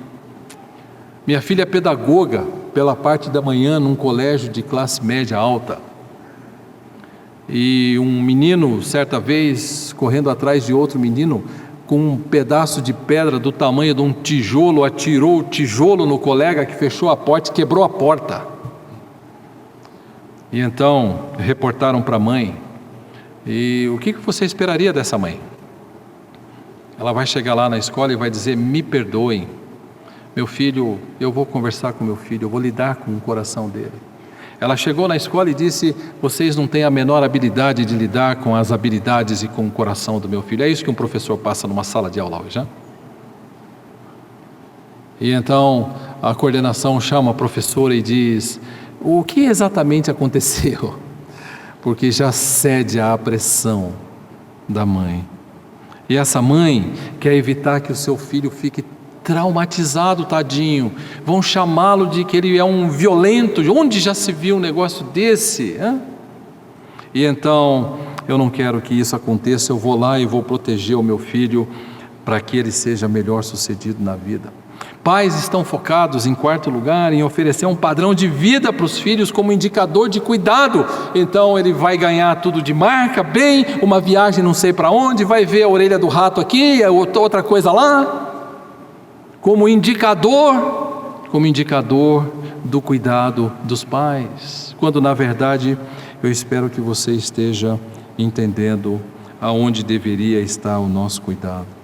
Minha filha é pedagoga pela parte da manhã num colégio de classe média alta. E um menino, certa vez, correndo atrás de outro menino, com um pedaço de pedra do tamanho de um tijolo, atirou o tijolo no colega que fechou a porta e quebrou a porta. E então reportaram para a mãe. E o que você esperaria dessa mãe? Ela vai chegar lá na escola e vai dizer: me perdoem, meu filho, eu vou conversar com meu filho, eu vou lidar com o coração dele. Ela chegou na escola e disse: vocês não têm a menor habilidade de lidar com as habilidades e com o coração do meu filho. É isso que um professor passa numa sala de aula hoje, né? E então a coordenação chama a professora e diz: o que exatamente aconteceu? Porque já cede à pressão da mãe. E essa mãe quer evitar que o seu filho fique traumatizado, tadinho. Vão chamá-lo de que ele é um violento. Onde já se viu um negócio desse? E então, eu não quero que isso aconteça. Eu vou lá e vou proteger o meu filho para que ele seja melhor sucedido na vida. Pais estão focados, em quarto lugar, em oferecer um padrão de vida para os filhos como indicador de cuidado. Então ele vai ganhar tudo de marca, bem, uma viagem não sei para onde, vai ver a orelha do rato aqui, outra coisa lá, como indicador do cuidado dos pais, quando na verdade eu espero que você esteja entendendo aonde deveria estar o nosso cuidado.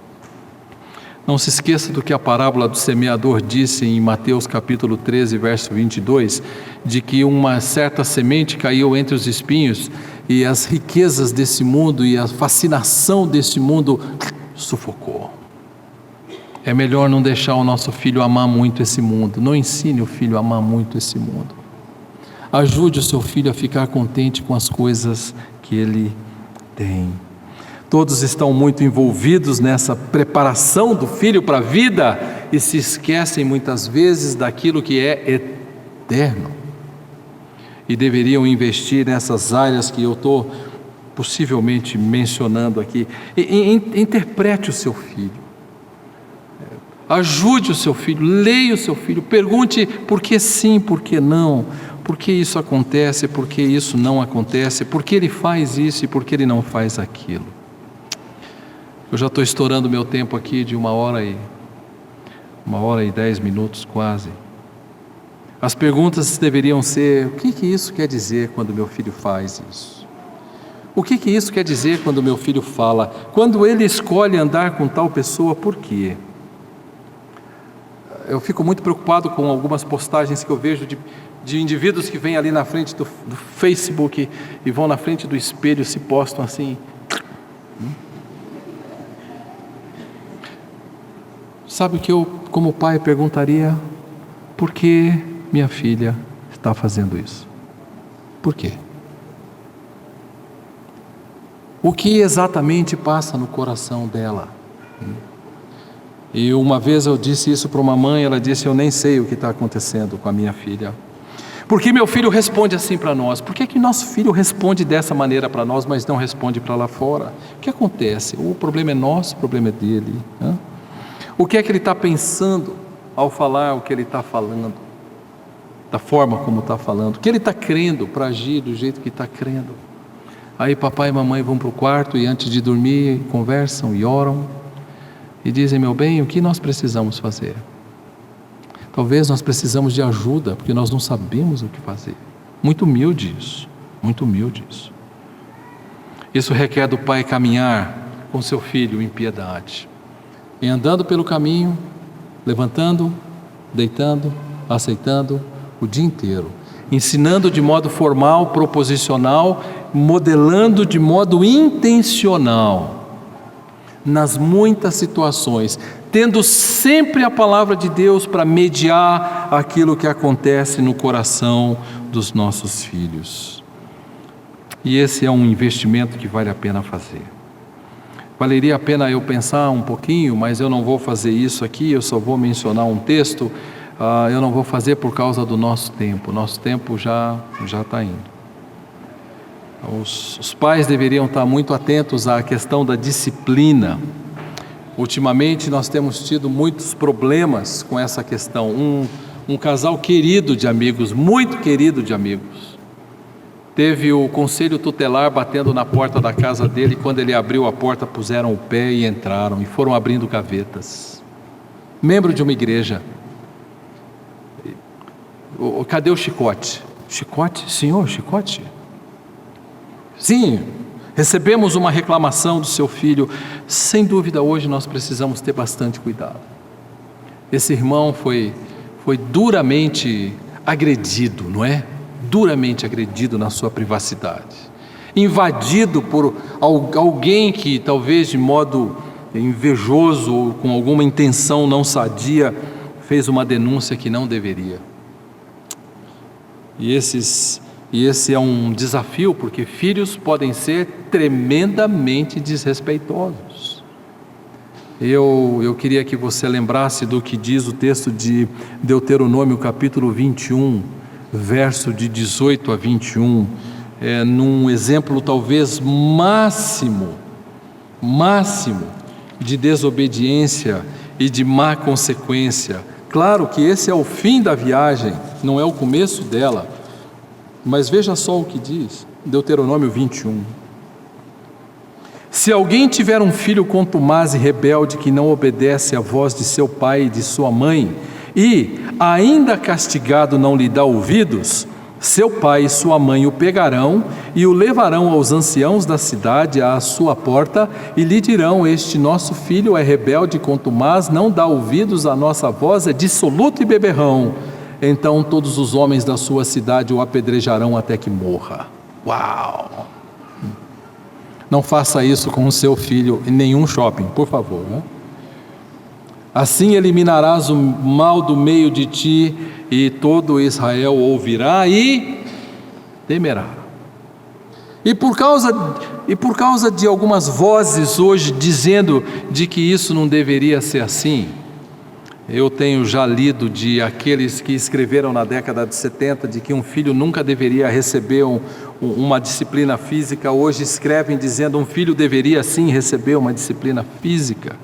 Não se esqueça do que a parábola do semeador disse em Mateus capítulo 13, verso 22, de que uma certa semente caiu entre os espinhos e as riquezas desse mundo e a fascinação desse mundo sufocou. É melhor não deixar o nosso filho amar muito esse mundo. Não ensine o filho a amar muito esse mundo. Ajude o seu filho a ficar contente com as coisas que ele tem. Todos estão muito envolvidos nessa preparação do filho para a vida e se esquecem muitas vezes daquilo que é eterno. E deveriam investir nessas áreas que eu estou possivelmente mencionando aqui. Interprete o seu filho. Ajude o seu filho, leia o seu filho, pergunte por que sim, por que não, por que isso acontece, por que isso não acontece, por que ele faz isso e por que ele não faz aquilo. Eu já estou estourando meu tempo aqui de 1h e 10 minutos quase. As perguntas deveriam ser: o que isso quer dizer quando meu filho faz isso? O que isso quer dizer quando meu filho fala? Quando ele escolhe andar com tal pessoa, por quê? Eu fico muito preocupado com algumas postagens que eu vejo de indivíduos que vêm ali na frente do Facebook e vão na frente do espelho, se postam assim. Sabe o que eu, como pai, perguntaria? Por que minha filha está fazendo isso? Por quê? O que exatamente passa no coração dela? E uma vez eu disse isso para uma mãe, ela disse: eu nem sei o que está acontecendo com a minha filha. Por que meu filho responde assim para nós? Por que nosso filho responde dessa maneira para nós, mas não responde para lá fora? O que acontece? O problema é nosso, o problema é dele. O que é que ele está pensando ao falar o que ele está falando? Da forma como está falando? O que ele está crendo para agir do jeito que está crendo? Aí papai e mamãe vão para o quarto e antes de dormir conversam e oram e dizem: meu bem, o que nós precisamos fazer? Talvez nós precisamos de ajuda, porque nós não sabemos o que fazer. Muito humilde isso, muito humilde isso. Isso requer do pai caminhar com seu filho em piedade, e andando pelo caminho, levantando, deitando, aceitando o dia inteiro, ensinando de modo formal, proposicional, modelando de modo intencional, nas muitas situações, tendo sempre a palavra de Deus para mediar aquilo que acontece no coração dos nossos filhos. E esse é um investimento que vale a pena fazer. Valeria a pena eu pensar um pouquinho, mas eu não vou fazer isso aqui, eu só vou mencionar um texto. Eu não vou fazer por causa do nosso tempo já está indo. Os pais deveriam estar muito atentos à questão da disciplina. Ultimamente nós temos tido muitos problemas com essa questão. Um casal querido de amigos, muito querido de amigos, teve o conselho tutelar batendo na porta da casa dele, e quando ele abriu a porta puseram o pé e entraram, e foram abrindo gavetas. Membro de uma igreja. Cadê o chicote? Chicote? Senhor, chicote? Sim, recebemos uma reclamação do seu filho. Sem dúvida hoje nós precisamos ter bastante cuidado. Esse irmão foi duramente agredido, não é? Duramente agredido na sua privacidade, invadido por alguém que talvez de modo invejoso ou com alguma intenção não sadia fez uma denúncia que não deveria. E esse é um desafio, porque filhos podem ser tremendamente desrespeitosos. Eu queria que você lembrasse do que diz o texto de Deuteronômio capítulo 21, verso de 18 a 21, num exemplo talvez máximo de desobediência e de má consequência. Claro que esse é o fim da viagem, não é o começo dela, mas veja só o que diz, Deuteronômio 21. Se alguém tiver um filho contumaz e rebelde que não obedece à voz de seu pai e de sua mãe, e, ainda castigado, não lhe dá ouvidos, seu pai e sua mãe o pegarão e o levarão aos anciãos da cidade à sua porta e lhe dirão: este nosso filho é rebelde e contumaz, não dá ouvidos à nossa voz, é dissoluto e beberrão. Então todos os homens da sua cidade o apedrejarão até que morra. Uau! Não faça isso com o seu filho em nenhum shopping, por favor, né? Assim eliminarás o mal do meio de ti, e todo Israel ouvirá e temerá. E por causa de algumas vozes hoje dizendo de que isso não deveria ser assim, eu tenho já lido de aqueles que escreveram na década de 70 de que um filho nunca deveria receber uma disciplina física. Hoje escrevem dizendo um filho deveria sim receber uma disciplina física.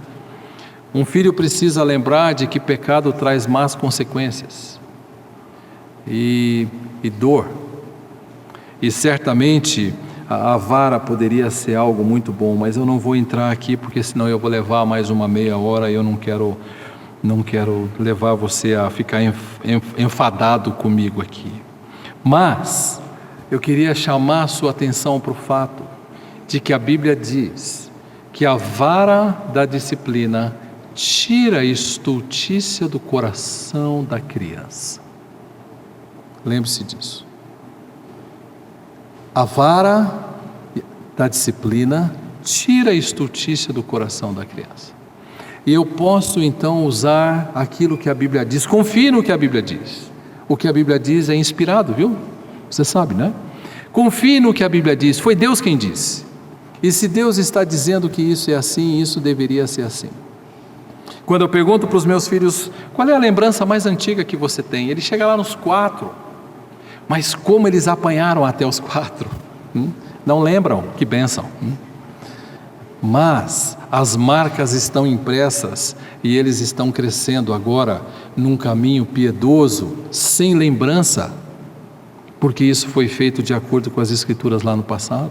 Um filho precisa lembrar de que pecado traz más consequências e dor. E certamente a vara poderia ser algo muito bom, mas eu não vou entrar aqui porque senão eu vou levar mais uma meia hora e eu não quero levar você a ficar enfadado comigo aqui. Mas eu queria chamar a sua atenção para o fato de que a Bíblia diz que a vara da disciplina tira a estultícia do coração da criança. Lembre-se disso. A vara da disciplina tira a estultícia do coração da criança. E eu posso então usar aquilo que a Bíblia diz. Confie no que a Bíblia diz. O que a Bíblia diz é inspirado, viu? Você sabe, né? Confie no que a Bíblia diz. Foi Deus quem disse. E se Deus está dizendo que isso é assim, isso deveria ser assim. Quando eu pergunto para os meus filhos, qual é a lembrança mais antiga que você tem? Ele chega lá nos 4. Mas como eles apanharam até os 4? Não lembram? Que bênção. Mas as marcas estão impressas e eles estão crescendo agora num caminho piedoso, sem lembrança, porque isso foi feito de acordo com as Escrituras lá no passado.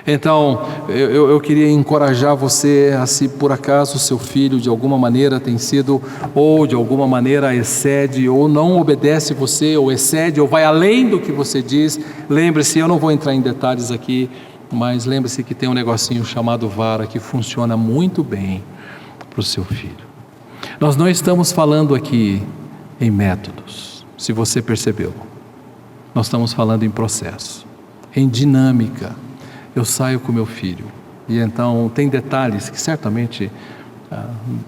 Então, eu queria encorajar você a, se por acaso o seu filho de alguma maneira tem sido, ou de alguma maneira excede, ou não obedece você, ou excede, ou vai além do que você diz, lembre-se, eu não vou entrar em detalhes aqui, mas lembre-se que tem um negocinho chamado vara que funciona muito bem para o seu filho. Nós não estamos falando aqui em métodos, se você percebeu. Nós estamos falando em processo, em dinâmica. Eu saio com meu filho e então tem detalhes que certamente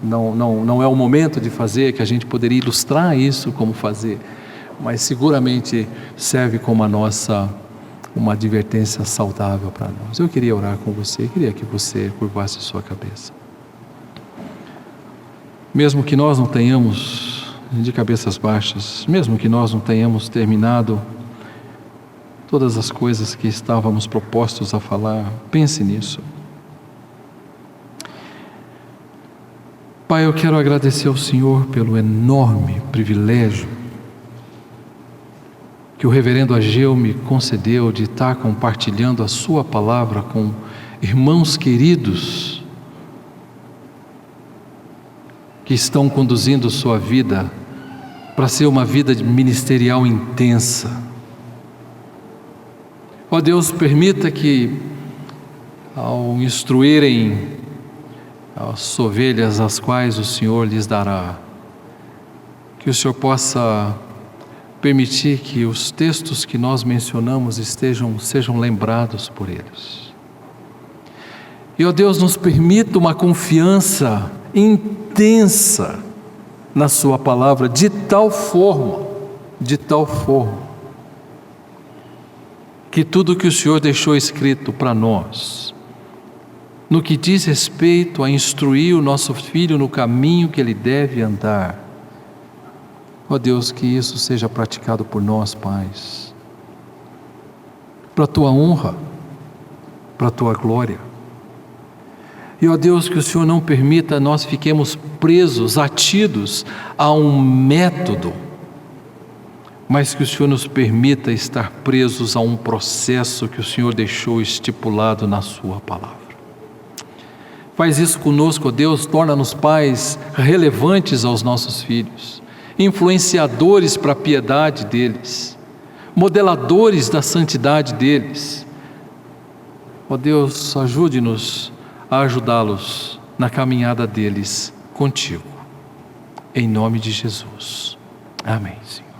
não é o momento de fazer, que a gente poderia ilustrar isso como fazer, mas seguramente serve como a nossa uma advertência saudável para nós. Eu queria orar com você, queria que você curvasse sua cabeça. Mesmo que nós não tenhamos, de cabeças baixas, mesmo que nós não tenhamos terminado todas as coisas que estávamos propostos a falar, pense nisso. Pai, eu quero agradecer ao Senhor pelo enorme privilégio que o reverendo Ageu me concedeu de estar compartilhando a sua palavra com irmãos queridos que estão conduzindo sua vida para ser uma vida ministerial intensa. Ó Deus, permita que, ao instruírem as ovelhas às quais o Senhor lhes dará, que o Senhor possa permitir que os textos que nós mencionamos sejam lembrados por eles. E, ó Deus, nos permita uma confiança intensa na sua palavra, de tal forma, que tudo que o Senhor deixou escrito para nós, no que diz respeito a instruir o nosso filho no caminho que ele deve andar, ó Deus, que isso seja praticado por nós, pais, para a Tua honra, para a Tua glória. E, ó Deus, que o Senhor não permita nós fiquemos presos, atidos a um método, mas que o Senhor nos permita estar presos a um processo que o Senhor deixou estipulado na Sua palavra. Faz isso conosco, ó Deus, torna-nos pais relevantes aos nossos filhos, influenciadores para a piedade deles, modeladores da santidade deles. Ó Deus, ajude-nos a ajudá-los na caminhada deles contigo, em nome de Jesus. Amém, Senhor.